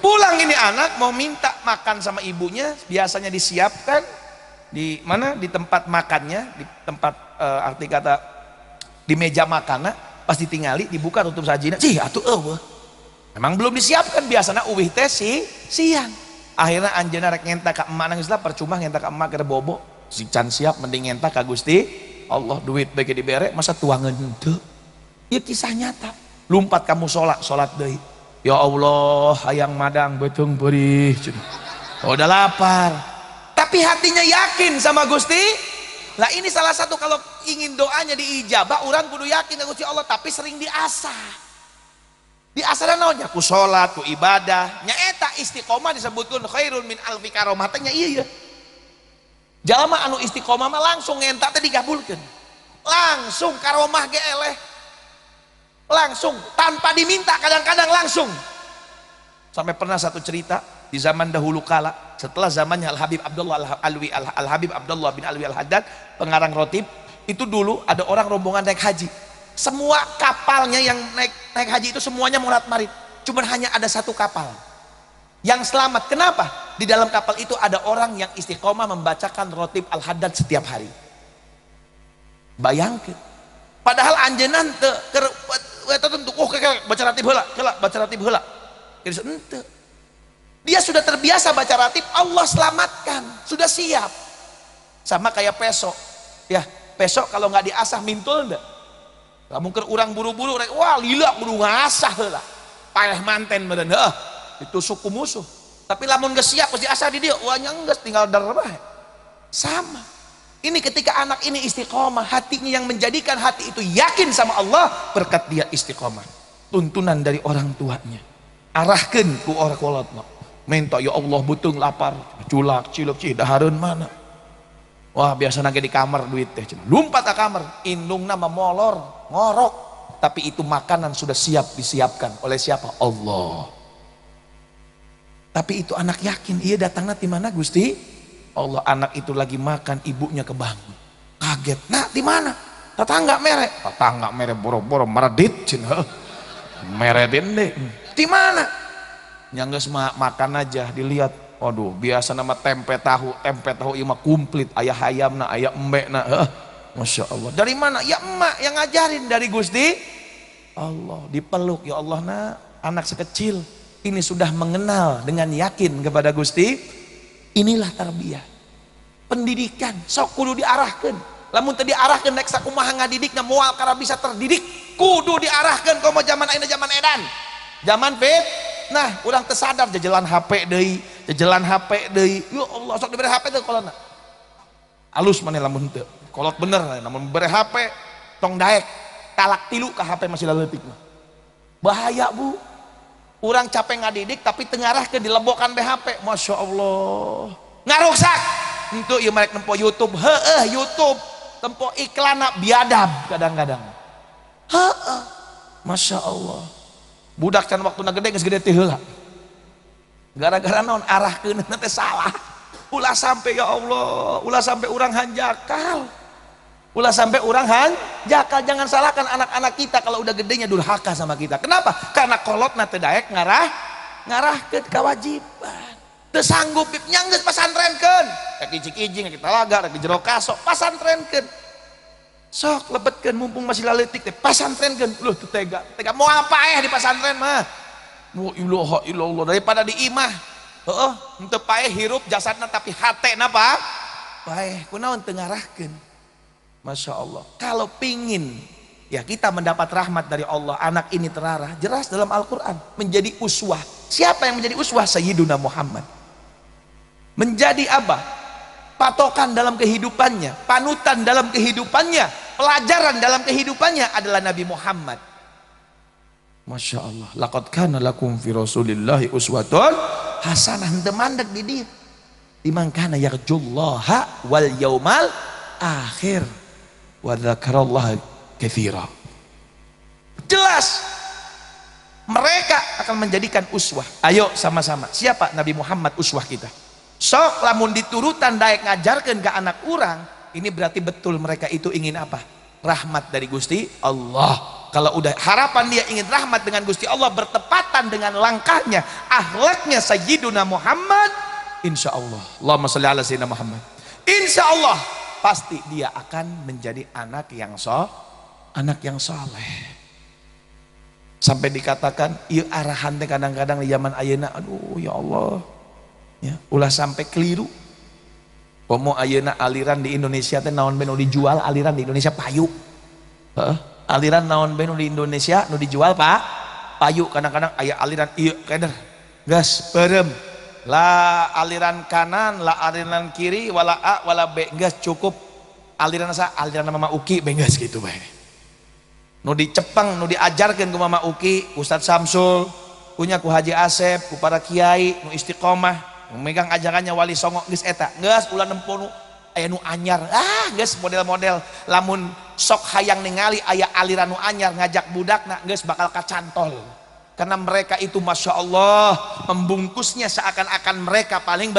Pulang ini anak mau minta makan sama ibunya, biasanya disiapkan di mana, di tempat makannya, di tempat arti kata di meja makannya, pas ditinggali dibuka tutup sajina, atuh memang belum disiapkan, biasanya uwih teh siang. Akhirnya anjeunna rek ngenta ka emak nangis lah, percuma ngenta ka emak keur bobo, si can siap mending ngenta ka Gusti Allah, duit bege dibere masa tuangeun henteu. Ieu kisah nyata. Lumpat kamu salat deui. Ya Allah, hayang madang betung perih. Udah lapar. Tapi hatinya yakin sama Gusti. Lah ini salah satu kalau ingin doanya diijabah, urang kudu yakin sama Gusti Allah, tapi sering diasah. Diasah naonnya? Ku salat, ku ibadah. Nya eta istiqomah disebutkeun khairun min alfi karomah teh nya ieu. Jalma anu istiqomah mah langsung ngenta teh digabulkeun. Langsung karomah ge eleh. Langsung tanpa diminta, kadang-kadang langsung. Sampai pernah satu cerita di zaman dahulu kala, setelah zamannya Al-Habib Abdullah bin Alwi Al-Haddad, pengarang Rotib, itu dulu ada orang rombongan naik haji. Semua kapalnya yang naik haji itu semuanya mulat marit, cuman hanya ada satu kapal yang selamat. Kenapa? Di dalam kapal itu ada orang yang istiqomah membacakan Rotib Al-Haddad setiap hari. Bayangkan, padahal anjeunna teu tentu baca ratib heula dia sudah terbiasa baca ratib, Allah selamatkan, sudah siap. Sama kayak peso ya, peso kalau nggak diasah mintul enggak. Lamun keur urang buru-buru rek wah lila kudu ngasah heula paeh manten meureun ditusuk ku musuh. Tapi lamun geus siap geus diasah di dieu wah geus tinggal dar bae. Sama ini ketika anak ini istiqomah, hatinya yang menjadikan hati itu yakin sama Allah berkat dia istiqomah. Tuntunan dari orang tuanya, arahkan ku orang kolotna, minta ya Allah butung lapar, culak ciluk dahareun mana. Wah biasa nage di kamar duit teh, lumpat ke kamar, indungna molor ngorok, tapi itu makanan sudah disiapkan oleh siapa? Allah. Tapi itu anak yakin, iya datangnya di mana Gusti? Allah. Anak itu lagi makan, ibunya kebangun, kaget. Nah di mana? Tetangga mere boro-boro meredit cenah. Meredin deh. Di mana? Yang geus makan aja dilihat. Waduh, biasa nama tempe tahu ieu mah komplit, aya hayamna, aya embekna. Masya Allah. Dari mana? Ya emak yang ngajarin dari Gusti Allah. Dipeluk, ya Allah, nah anak sekecil ini sudah mengenal dengan yakin kepada Gusti. Inilah tarbiyah, pendidikan, sok kudu diarahkan. lamun teu diarahkeun nek sakumaha ngadidikna moal karena bisa terdidik kudu diarahkeun komo zaman ayeuna zaman edan zaman fit nah urang teu sadar jajalan HP deui ya Allah sok dibere HP teu kolotna alus maneh lamun teu kolot bener namun bere HP tong daek talak 3 ka HP masih leutik mah bahaya Bu urang capek ngadidik tapi tengarahkeun dilebokan BHP Masya Allah ngaruksak untuk ieu merek nempo YouTube YouTube tempo iklanna biadab kadang-kadang Masya Allah budak can waktu gede geus gede teh heula gara-gara naon arahkeun teh salah ulah sampai ya Allah ulah sampai urang hanjakal ulah sampai urang hanjakal jangan salahkan anak-anak kita kalau udah gedenya durhaka sama kita kenapa karena kolotna teu daek ngarahkeun kewajiban teu sanggup nyanggeus pasantrenkeun rek ijing-ijing kita laga rek jero kaso pasantrenkeun sok lebetkeun mumpung masih leutik teh pasantrenkeun luh teu tega mau apa di pasantren mah la ilaha illallah daripada di imah henteu paeh hirup jasadna tapi hatena paeh kunaon teu ngarahkeun Masya Allah kalau pingin ya kita mendapat rahmat dari Allah anak ini terarah jelas dalam Al-Quran menjadi uswah siapa yang menjadi uswah Sayyiduna Muhammad menjadi apa patokan dalam kehidupannya panutan dalam kehidupannya pelajaran dalam kehidupannya adalah Nabi Muhammad Masya Allah laqad kana lakum fi rasulillahi uswatun hasanah henteu mandeg di dieu liman kana yarjullaha wal yaumal akhir wa dzakarallaha katsira jelas mereka akan menjadikan uswah ayo sama-sama siapa Nabi Muhammad uswah kita sok lamun diturutan daek ngajarkeun ke anak urang ini berarti betul mereka itu ingin apa rahmat dari Gusti Allah kalau udah harapan dia ingin rahmat dengan Gusti Allah bertepatan dengan langkahnya akhlaknya Sayyiduna Muhammad insyaallah Allahumma shalli ala sayyidina Muhammad insyaallah pasti dia akan menjadi anak yang saleh sampai dikatakan ieu arahan teh kadang-kadang di zaman ayeuna aduh ya Allah ya ulah sampai keliru komo ayeuna aliran di Indonesia teh naon benu dijual aliran di Indonesia payu aliran naon benu di Indonesia nu dijual payu kadang-kadang aya aliran ieu keder gas perem la aliran kanan la aliran kiri wala A wala B geus cukup aliran Mama Uki beungeus gitu bae nu dicepeng nu diajarkeun ku Mama Uki Ustadz Samsul punya ku Haji Asep ku para kiai nu istiqomah nu megang ajarannya Wali Songo geus eta geus ulah nempo nu aya nu anyar geus model-model lamun sok hayang ningali aya aliran nu anyar ngajak budakna geus bakal kacantol karena mereka itu Masya Allah membungkusnya seakan-akan mereka paling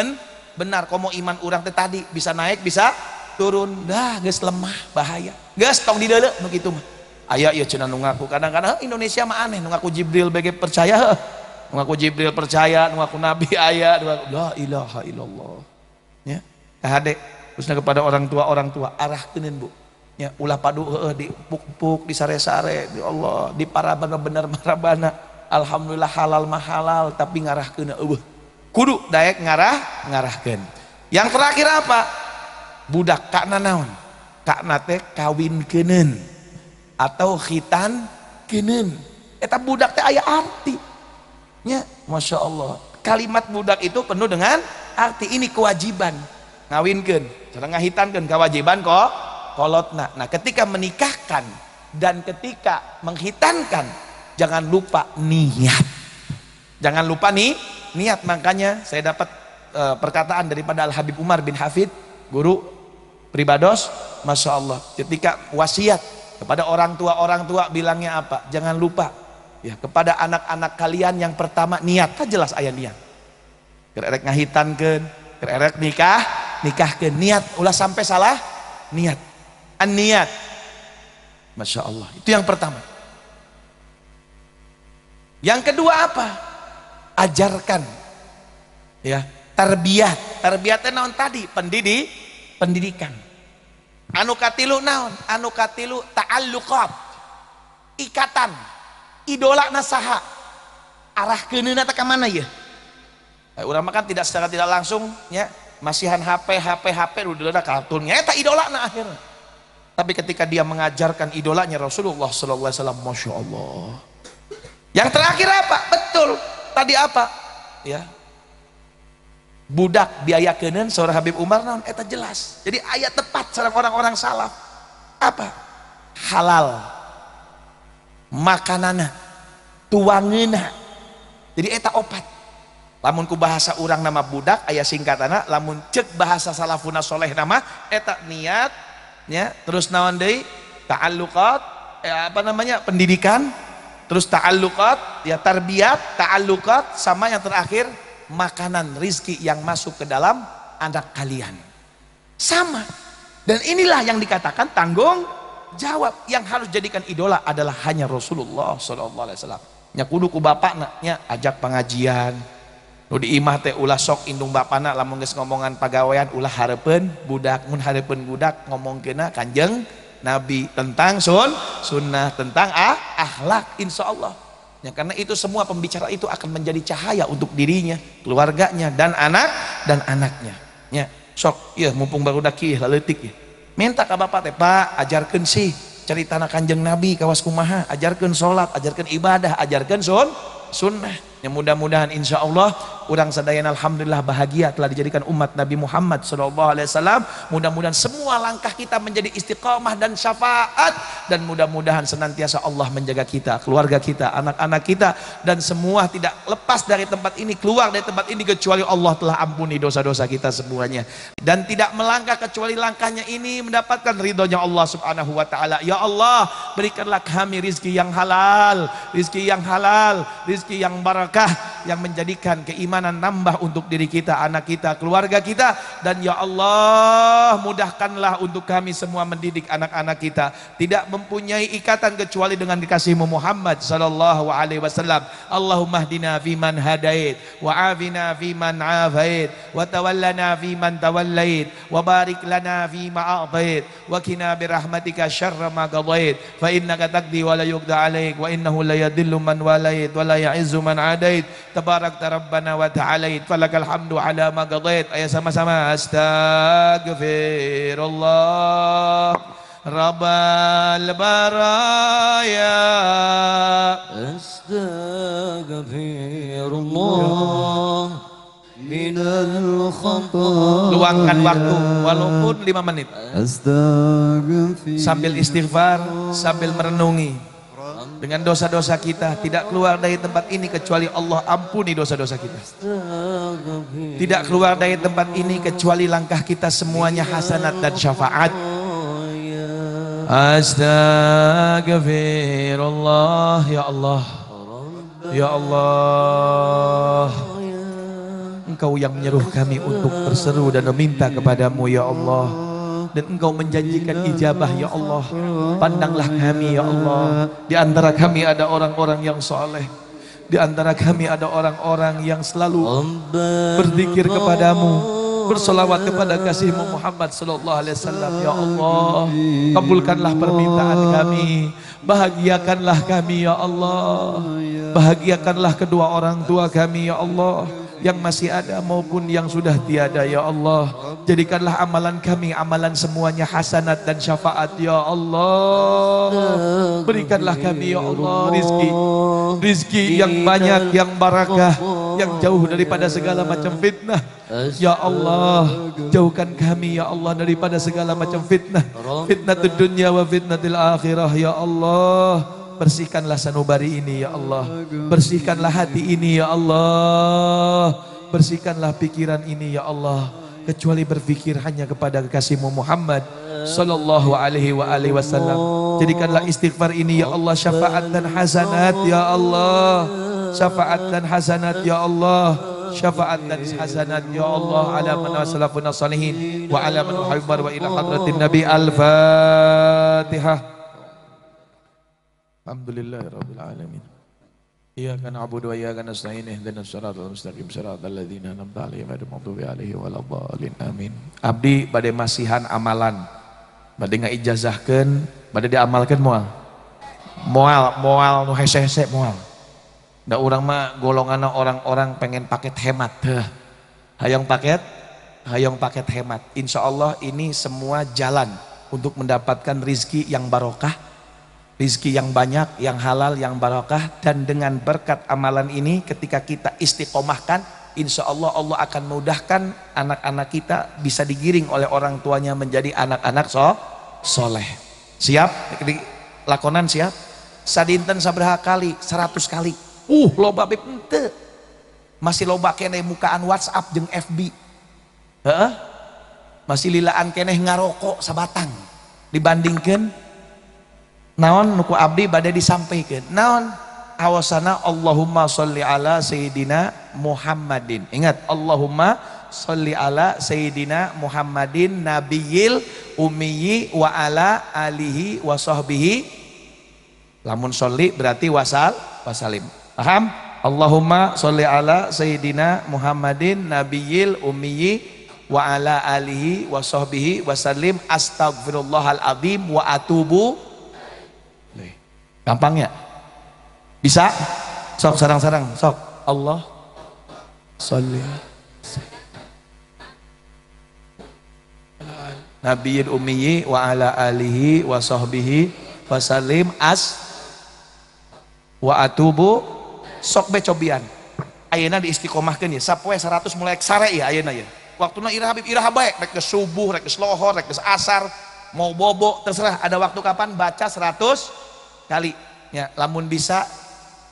benar komo iman urang teh tadi bisa naik bisa turun dah geus lemah bahaya geus tong dideuleu nu kitu mah aya ieu cenah nu ngaku kadang-kadang Indonesia mah aneh nu ngaku Jibril bege percaya nu ngaku Jibril percaya nu ngaku Nabi aya la ilaha illallah ya kahade khususnya kepada orang tua arahkeun Bu ya ulah padu di puk-puk di sare-sare di Allah di parabana bener marabana alhamdulillah halal mah halal tapi ngarahkeun kudu daek ngarahkeun yang terakhir apa budak kakna naon kakna teh kawinkeun atau khitankeun eta budak teh aya arti nya Masya Allah kalimat budak itu penuh dengan arti ini kewajiban ngawinkeun cara ngahitankeun kewajiban kok kolotna nah ketika menikahkan dan ketika menghitankan jangan lupa niat jangan lupa niat makanya saya dapat perkataan daripada Al Habib Umar bin Hafid guru pribados Masya Allah ketika wasiat kepada orang tua bilangnya apa jangan lupa ya kepada anak-anak kalian yang pertama niat kan jelas aya niat kerek ngahitankeun kerek nikahkeun niat ulah sampai salah niat an-niat Masya Allah itu yang pertama. Yang kedua apa? Ajarkan ya tarbiyah teh naon tadi pendidikan anu katilu naon anu katilu ta'alluqat ikatan idola nasaha arahkeunna teh ka mana ya urang makan tidak secara tidak langsung ya masihan HP udah kartunnya eta idolana akhirnya Tapi ketika dia mengajarkan idolanya Rasulullah sallallahu alaihi wasallam, Masya Allah. Yang terakhir apa? Betul. Tadi apa? Ya. Budak biayakeun seorang Habib Umar naon eta jelas. Jadi ayat tepat sareng orang-orang salaf. Apa? Halal. Makanana, tuangeuna. Jadi eta opat. Lamun ku bahasa urang nama budak aya singkatana, lamun cek bahasa salafuna soleh nama eta niat ya, terus naon deui ta'alluqat, apa namanya, pendidikan, terus ta'alluqat ya, tarbiyat, ta'alluqat, sama yang terakhir makanan, rizki yang masuk ke dalam anak kalian. Sama. Dan inilah yang dikatakan tanggung jawab. Yang harus jadikan idola adalah hanya Rasulullah sallallahu alaihi wasallam. Nya kudu ku bapakna nya ajak pengajian. Nu di imah teh ulah sok indung bapana lamun geus ngomongan pagawean ulah hareupeun budak, mun hareupeun budak ngomongkeunna Kanjeng Nabi tentang sunnah, tentang akhlak insyaallah. Ya, karena itu semua pembicara itu akan menjadi cahaya untuk dirinya, keluarganya dan anaknya. Ya, sok ieu mumpung barudak ieu leutik ya. Minta ka bapak teh, Pak, ajarkeun sih caritana Kanjeng Nabi kawas kumaha, ajarkeun salat, ajarkeun ibadah, ajarkeun sunnah. Yang mudah-mudahan insya Allah orang sadayana alhamdulillah bahagia telah dijadikan umat Nabi Muhammad SAW. Mudah-mudahan semua langkah kita menjadi istiqamah dan syafaat, dan mudah-mudahan senantiasa Allah menjaga kita, keluarga kita, anak-anak kita, dan semua tidak lepas dari tempat ini, keluar dari tempat ini kecuali Allah telah ampuni dosa-dosa kita semuanya, dan tidak melangkah kecuali langkahnya ini mendapatkan ridhonya Allah Subhanahu wa taala. Ya Allah, berikanlah kami rizki yang halal, rizki yang halal, rizki yang barakah, yang menjadikan keimanan nambah untuk diri kita, anak kita, keluarga kita. Dan ya Allah, mudahkanlah untuk kami semua mendidik anak-anak kita, tidak mempunyai ikatan kecuali dengan kekasihmu Muhammad sallallahu alaihi wasallam. Allahumma hdina fiman hadait, wa afina fiman afait, wa tawallana fiman tawallait, wa barik lana fima a'tait, wa qina birahmatika syarra ma qadait, fa innaka taqdi wa la yuqda alaik, wa innahu la yadhillu man walait wa la ya'izzu man adait, tabarakta rabbana wa ta'alait, falakal hamdu ala ma qadait. Ayo sama-sama astaghfirullah rabbal baraya, astaghfirullah minal khata. Luangkan waktu walaupun 5 menit sambil istighfar, sambil merenungi. Dengan dosa-dosa kita tidak keluar dari tempat ini kecuali Allah ampuni dosa-dosa kita. Tidak keluar dari tempat ini kecuali langkah kita semuanya hasanat dan syafaat. Astaghfirullah. Ya Allah, ya Allah, Engkau yang menyuruh kami untuk berseru dan meminta kepadamu ya Allah, dan Engkau menjanjikan ijabah ya Allah. Pandanglah kami ya Allah. Di antara kami ada orang-orang yang soleh, di antara kami ada orang-orang yang selalu berzikir kepadamu, bersolawat kepada kasihmu Muhammad sallallahu alaihi wasallam. Ya Allah, kabulkanlah permintaan kami, bahagiakanlah kami ya Allah, bahagiakanlah kedua orang tua kami ya Allah, yang masih ada maupun yang sudah tiada ya Allah. Jadikanlah amalan kami amalan semuanya hasanat dan syafaat ya Allah. Berikanlah kami ya Allah rizki yang banyak, yang barakah, yang jauh daripada segala macam fitnah ya Allah. Jauhkan kami ya Allah daripada segala macam fitnah, fitnatul dunya wa fitnatul akhirah ya Allah. Bersihkanlah sanubari ini ya Allah, bersihkanlah hati ini ya Allah, bersihkanlah pikiran ini ya Allah, kecuali berfikir hanya kepada kekasihmu Muhammad sallallahu alaihi wasallam. Jadikanlah istighfar ini ya Allah syafaat dan hasanat ya Allah, syafaat dan hasanat ya Allah, syafaat dan hasanat ya Allah ala man salafuna salihin wa ala man muhabbar wa ila hadratin nabi. Al-Fatihah. Alhamdulillahirabbil alamin. Iyyaka na'budu wa iyyaka nasta'in ihdinas siratal mustaqim siratal ladzina an'amta 'alaihim ghairil maghdubi 'alaihim waladdallin. Amin. Abdi bade masihan amalan, bade ngaijazahkeun, bade diamalkeun moal. Moal nu hese-hese moal. Da urang mah golonganna orang-orang pengen paket hemat. Hayang paket hemat. Insyaallah ini semua jalan untuk mendapatkan rizki yang barokah, rizki yang banyak, yang halal, yang barokah. Dan dengan berkat amalan ini ketika kita istiqomahkan, insya Allah Allah akan mudahkan anak-anak kita bisa digiring oleh orang tuanya menjadi anak-anak soleh. Siap? Lakonan siap? Sadinten sabaraha kali? 100 kali. Loba beb ente. Masih loba keneh mukaan WhatsApp jeung FB. Heeh. Masih lilaan keneh ngarokok sabatang. Dibandingkeun naon nuku abdi bade disampaikan. Naon? Awasana Allahumma sholli ala Sayyidina Muhammadin. Ingat, Allahumma sholli ala Sayyidina Muhammadin nabiyil ummiyi wa ala alihi wa sahbihi. Lamun sholli berarti wasalim. Paham? Allahumma sholli ala Sayyidina Muhammadin nabiyil ummiyi wa ala alihi wa sahbihi wasallim astaghfirullahal azim wa atubu. Gampang ya? Bisa? Sok sarang-sarang, sok. Allah sholli nabiyil ummiyi wa ala alihi wa sahbihi wasallim wa atubu. Sok be cobian ayeuna diistiqomahkeun ya sapoe 100 mulai sare ya ayeuna ya. Waktuna ira Habib ira bae rek geus subuh, rek geus lohor, rek geus asar, mau bobo terserah ada waktu kapan baca 100 kali ya. Lamun bisa,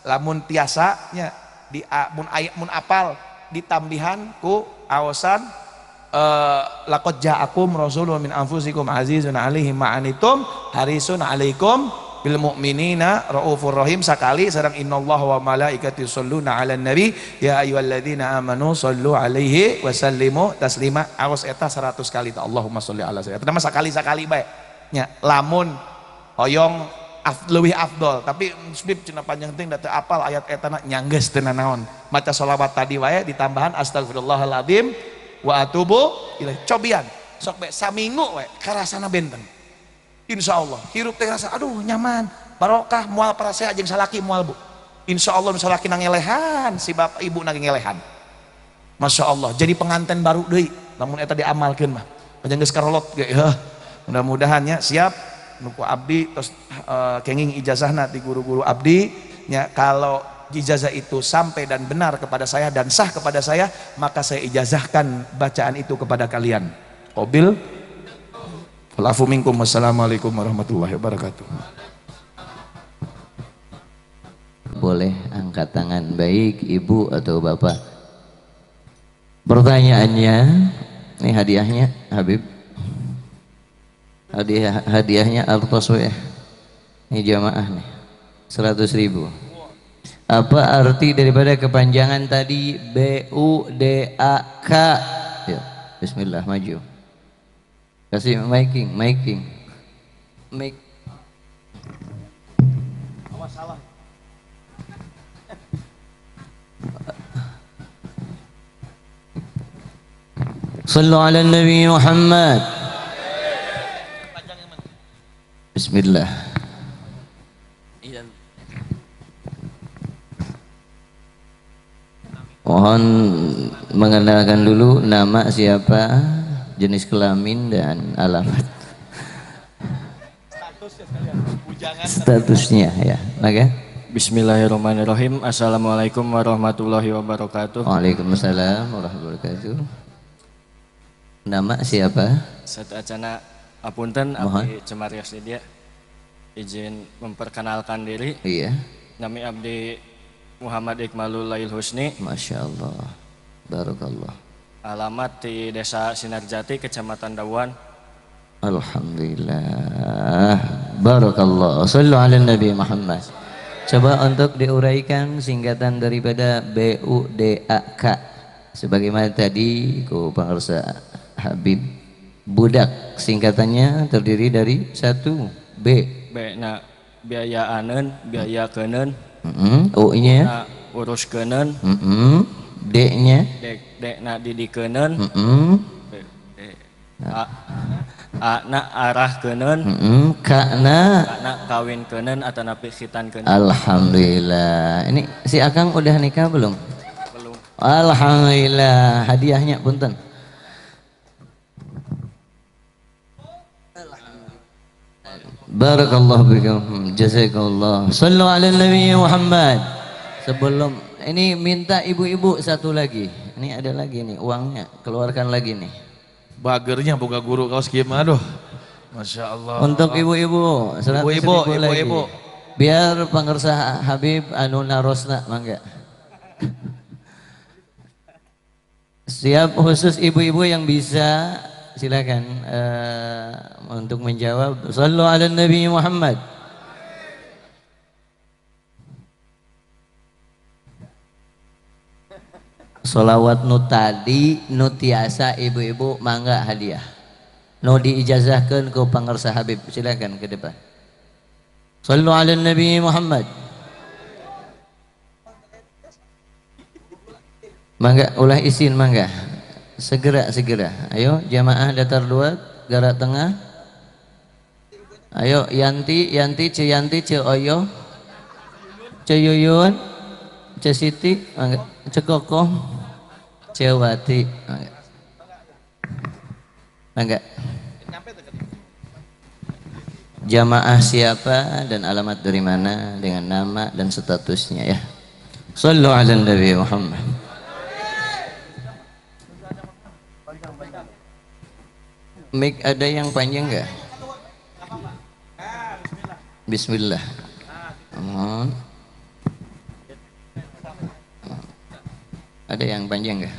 lamun tiasa nya di mun ayat mun apal ditambihan ku awasan laqad ja'akum rasulun min anfusikum azizun 'alaihi ma anitum harisun 'alaikum bil mu'minina raufur rahim sakali. Sareng innallaha wa malaikatahu yusholluna 'alan nabi ya ayyuhalladzina amanu shollu 'alaihi wa sallimu taslima. Awas eta 100 kali ta Allahumma sholli ala sayyidina. Eta sakali-sakali bae nya. Lamun hoyong leuwih afdol tapi musbib cenah panjang teh da teu apal ayat eta nyanggeus teu naon. Maca sholawat tadi wae ditambahan astagfirullahaladzim wa atubu ilaih. Cobian sok bae saminggu wae karasana benten. Insya Allah hirup teh rasa aduh nyaman barokah moal parasea jeung salaki moal bu. Insya Allah salaki nangelehan si bapak ibu nangelehan. Masya Allah jadi pengantin baru deui lamun eta diamalkeun mah. Panjang geus karolot ge mudah-mudahan nya siap nuku abdi terus kenging ijazahna di guru-guru abdi nya. Kalau ijazah itu sampai dan benar kepada saya dan sah kepada saya, maka saya ijazahkan bacaan itu kepada kalian. Qabil. Walafu minkum. Wassalamualaikum warahmatullahi wabarakatuh. Boleh angkat tangan baik ibu atau bapak. Pertanyaannya, ini hadiahnya Habib. Hadiahnya Artoswe. Ini jamaah nih 100.000. Apa arti daripada kepanjangan tadi BUDAK? Ya, bismillah maju. Kasih mic. Awas salah. Sallu ala Nabi Muhammad. Bismillah. Mohon mengenalkan dulu nama siapa, jenis kelamin dan alamat. Statusnya ya. Oke. Bismillahirrahmanirrahim. Assalamualaikum warahmatullahi wabarakatuh. Waalaikumsalam warahmatullahi wabarakatuh. Nama siapa? Satu acana apunten abdi Cemarias Lydia. Izin memperkenalkan diri. Iya. Nami abdi Muhammad Iqmalul Lail Husni. Masya Allah. Barakallah. Alamat di Desa Sinarjati, Kecamatan Dawan. Alhamdulillah. Barakallah. Sallu ala Nabi Muhammad. Coba untuk diuraikan singkatan daripada BUDAK. Sebagaimana tadi ku pengarsa Habib. Budak singkatannya terdiri dari satu B. B na biaya anen, biaya kenen. U-nya na urus kenen. D-nya D na didikeuneun. A na arah kenen. K-na kawin kenen atau napi khitan kenen. Alhamdulillah. Ini si Akang udah nikah belum? Belum. Alhamdulillah. Hadiahnya punten. Barakallahu bikum. Jazakallah. Sallu ala Nabi Muhammad. Sebelum ini minta ibu-ibu satu lagi. Ini ada lagi nih uangnya. Keluarkan lagi nih. Bagernya buka guru kaos kieu mah aduh. Masya Allah. Untuk ibu-ibu, ibu-ibu. Biar pangersa Habib anu narosna mangga. Siap khusus ibu-ibu yang bisa silakan untuk menjawab. Sallu ala Nabi Muhammad. Solawat nu tadi nu tiasa ibu-ibu mangga hadiah. Nu diijazahkeun ku pangersa Habib, silakan ke depan. Sallu ala Nabi Muhammad. Mangga ulah isin mangga. Segera. Ayo jamaah datar luar, garak tengah. Ayo Yanti, Ciyanti, Oyo, Yuyun, Siti, mangga. Kokoh, Wati, mangga. Mangga. Jamaah siapa dan alamat dari mana dengan nama dan statusnya ya. Sallu ala Nabi Muhammad. Mic ada yang panjang enggak? Bismillah. Ada yang panjang enggak?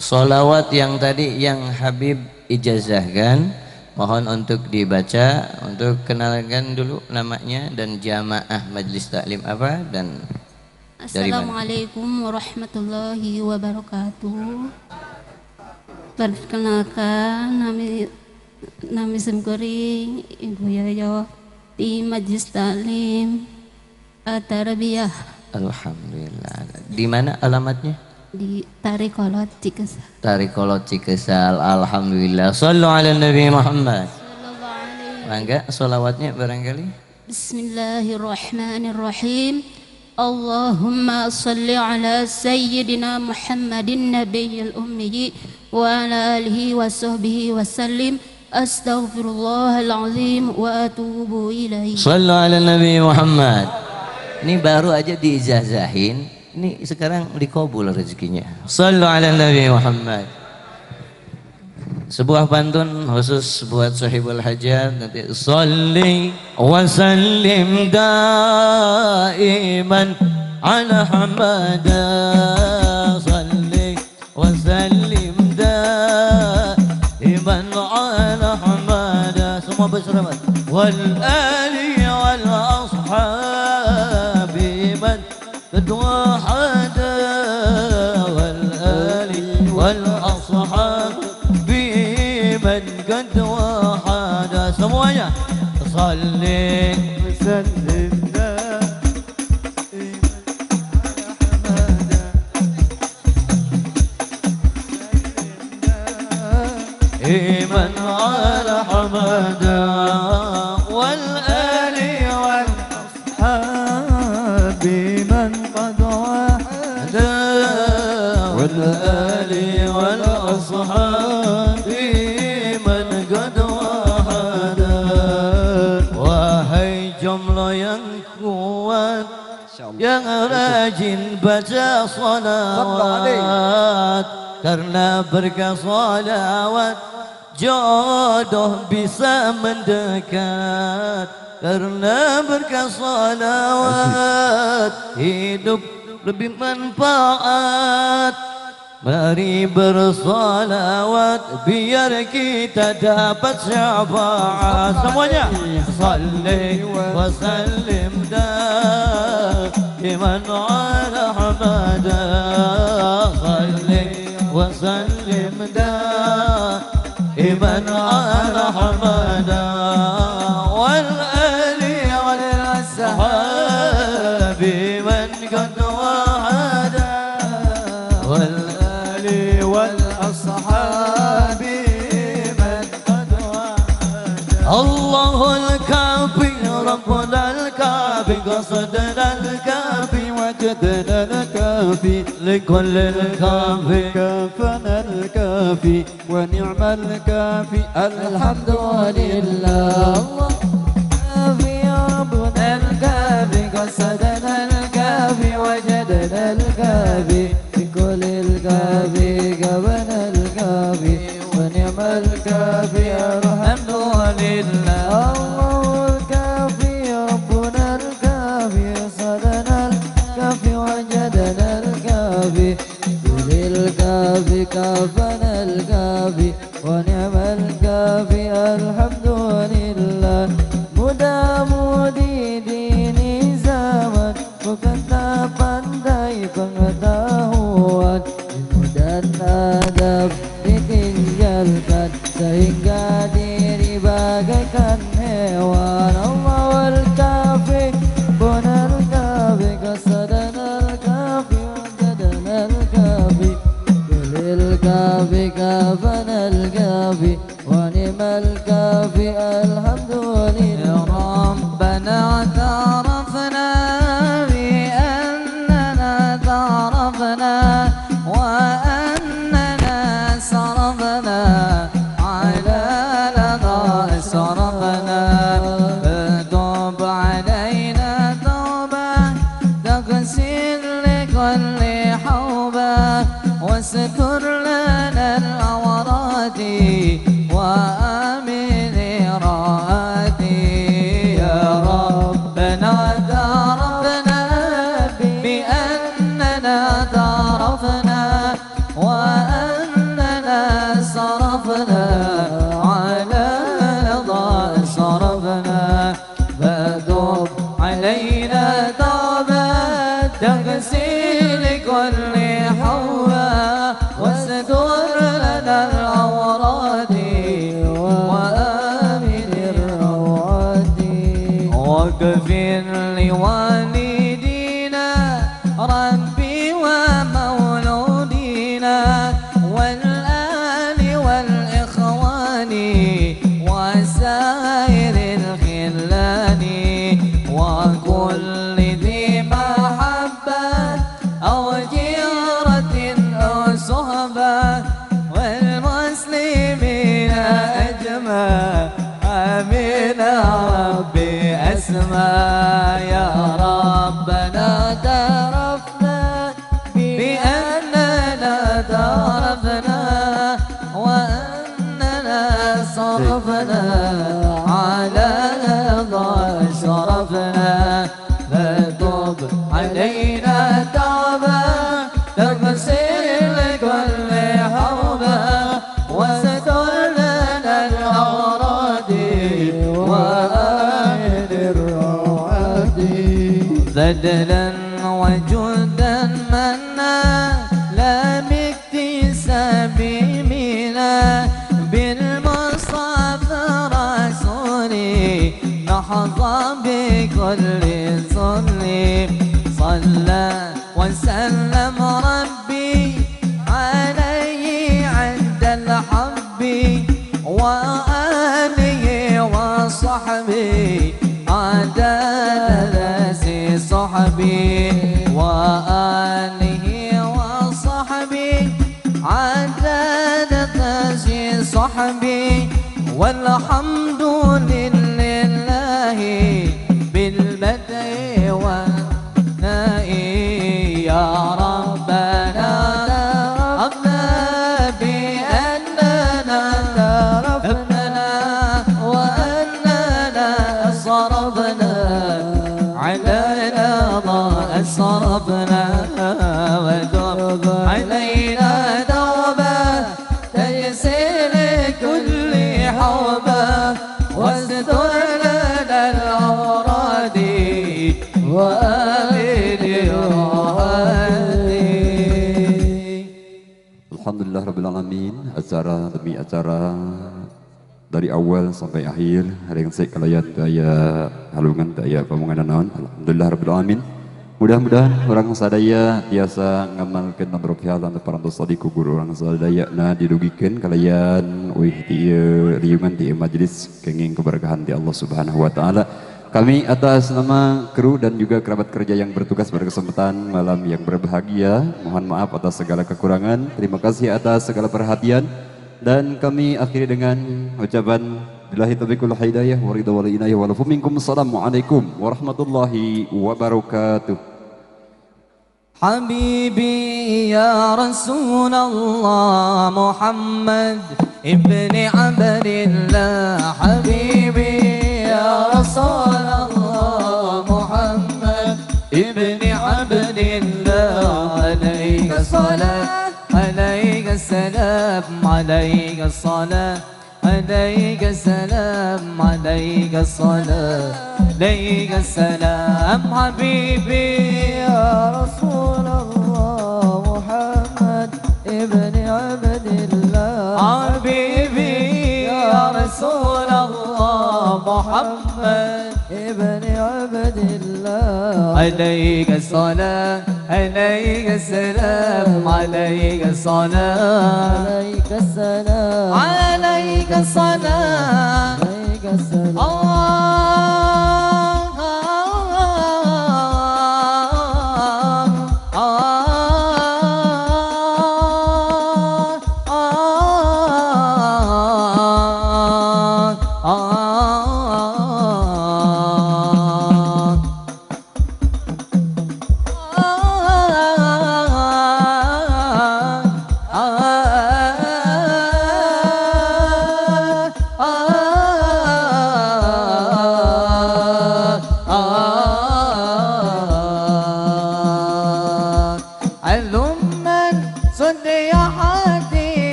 Solawat yang tadi yang Habib ijazahkan, mohon untuk dibaca, untuk kenalkan dulu namanya dan jamaah Majlis Taklim apa dan Assalamualaikum warahmatullahi wabarakatuh. Perkenalkan nami Semkuring Ibu Yoyo di Majlis Taklim At-Tarbiyah. Alhamdulillah. Di mana alamatnya? Di Tarikolot Cikesal. Tarikolot Cikesal. Alhamdulillah. Sallu ala Nabi Muhammad. Mangga solawatnya barangkali. Bismillahirrahmanirrahim. Allahumma salli ala Sayyidina Muhammadin Nabiyil Ummi wa ala alihi wa sahbihi wa sallim. Astaghfirullahalazim wa atubu ilaihi. Sallu ala Nabi Muhammad. Ini baru aja diijazahin, ini sekarang dikabul rezekinya. Sallu ala Nabi Muhammad. Sebuah pantun khusus buat sahibul hajat nanti. Salli wa sallim daiman ala hamada. Salli wa sallim daiman ala hamada. Semua bersama. Wal ali wal ashabi man qad wahada. Wal ali wal ashabi man qad wahada. Semuanya. Salli wa sallim إيمان على حمدا والآل والأصحاب من قد وحدا والآل والأصحاب من قد وحدا. Wahai jumlah yang kuat yang rajin baca salawat, karena berkah salawat jodoh bisa mendekat. Karena berkah salawat hidup lebih manfaat. Mari bersalawat biar kita dapat syafaat. Semuanya. Salli wa sallim daiman ala hamada. Salli wa sallim daiman ala hamada. Wal ali wal ashabi man qad wahada. Wal ali wal ashabi man qad wahada. Allahul kafi rabbuna al kafi qasadna al kafi wajdana al kafi الكافي لكل الكافي كافنا الكافي ونعم الكافي الحمد لله الكافي يا ربنا الكافي قصدنا الكافي وجدنا الكافي بكل الكافي قبنا الكافي ونعم الكافي الحمد لله الله الكافي ربنا الكافي قصدنا الكافي وجدنا الكافي بكل الكافي كافنا الكافي ونعم الكافي الحمد لله mudah-mudi dini zaman bukan tak pandai pengetahuan ilmu dan adab ditinggalkan sehingga diri bagaikan hewan Allah al-kafi benar kafi qasadan al-kafi wajadan al-kafi kulil kafi kafan al-kafi wa ni'mal kafi alhamdulillah ربنا اعترفنا بأننا اعترفنا وأننا صرفنا على لظى صرفنا فتوب علينا توبة تغسل لكل حوبة واستر لنا العورات وآمن رآتي يا ربنا اعترفنا بأننا اعترفنا وأننا صرفنا على لظى صرفنا فتوب علينا توبة تغسل كل حوبة واستر لنا العورات وآمن الروعات واغفر لوالدينا ربي ومولودينا والآل والإخوان وسائر الخلان وكل ذي محبة أو جيرة أو صحبة والمسلمين أجمع آمين ربي أسمع يا ربنا اعترفنا بأننا اعترفنا وأننا صرفنا على لظى شرفنا فتوب علينا توبة تغسل كل حوبة وستر لنا العورات وآمن الروعات بدلا وجودا منا لا باكتساب منا بالمصطفى رسولي نحظى بكل صلي صلى وسلم ربي عليه عند الحب وآله وصحبه عدد ذي صحبي وآله وصحبي عدد ذي صحبي والحمد لله بالبدء والثناء يا ربنا اعترفنا بأننا اعترفنا وأننا صرفنا على لظى صرفنا وتوب علينا توبة تيسير كل حوبة واستر لنا الأوراد وآمن روحاتي. Alhamdulillah Rabbil Alamin, acara demi acara dari awal sampai akhir dengan sekalian daya halungan daya pamungan naon. Alhamdulillah Rabbil Alamin. Mudah-mudahan orang sadaya biasa ngamalkeun nadrof halan para dosa di kubur orang sadaya na dirugikeun kalian wih di riungan di majelis kenging keberkahan di Allah Subhanahu wa taala. Kami atas nama kru dan juga kerabat kerja yang bertugas pada kesempatan malam yang berbahagia, mohon maaf atas segala kekurangan, terima kasih atas segala perhatian, dan kami akhiri dengan ucapan billahi taufiq wal hidayah wa ridha wal inayah wa lafu minkum. Assalamualaikum warahmatullahi wabarakatuh. Habibi ya Rasulullah Muhammad ibni Abdillah, Habibi ya Rasulullah Muhammad ibni Abdillah, alaika salam, alaika salam, alaika salam, alaika salam, alaika salam, alaika salam, Habibi ya Rasulullah Muhammad ibni Abdillah, Habibi ya Rasulullah Muhammad ibni Abdillah, alaika salam, alaika salam, alaika salam, alaika salam, alaika salam, alaika salam.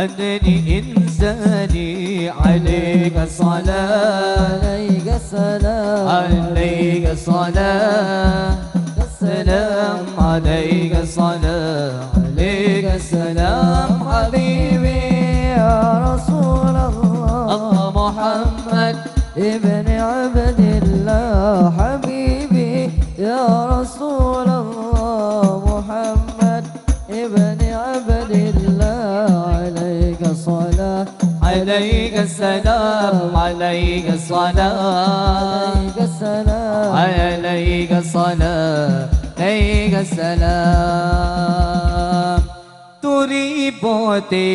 أدني إنساني عليك الصلاة، عليك السلام، عليك الصلاة، السلام عليك الصلاة، عليك السلام، حبيبي يا رسول الله محمد ابن عبد الله، حبيبي يا رسول الله محمد ابن عبد الله، عليك الصلاة، عليك السلام، عليك الصلاة، عليك السلام، عليك الصلاة، عليك السلام. Dori pote,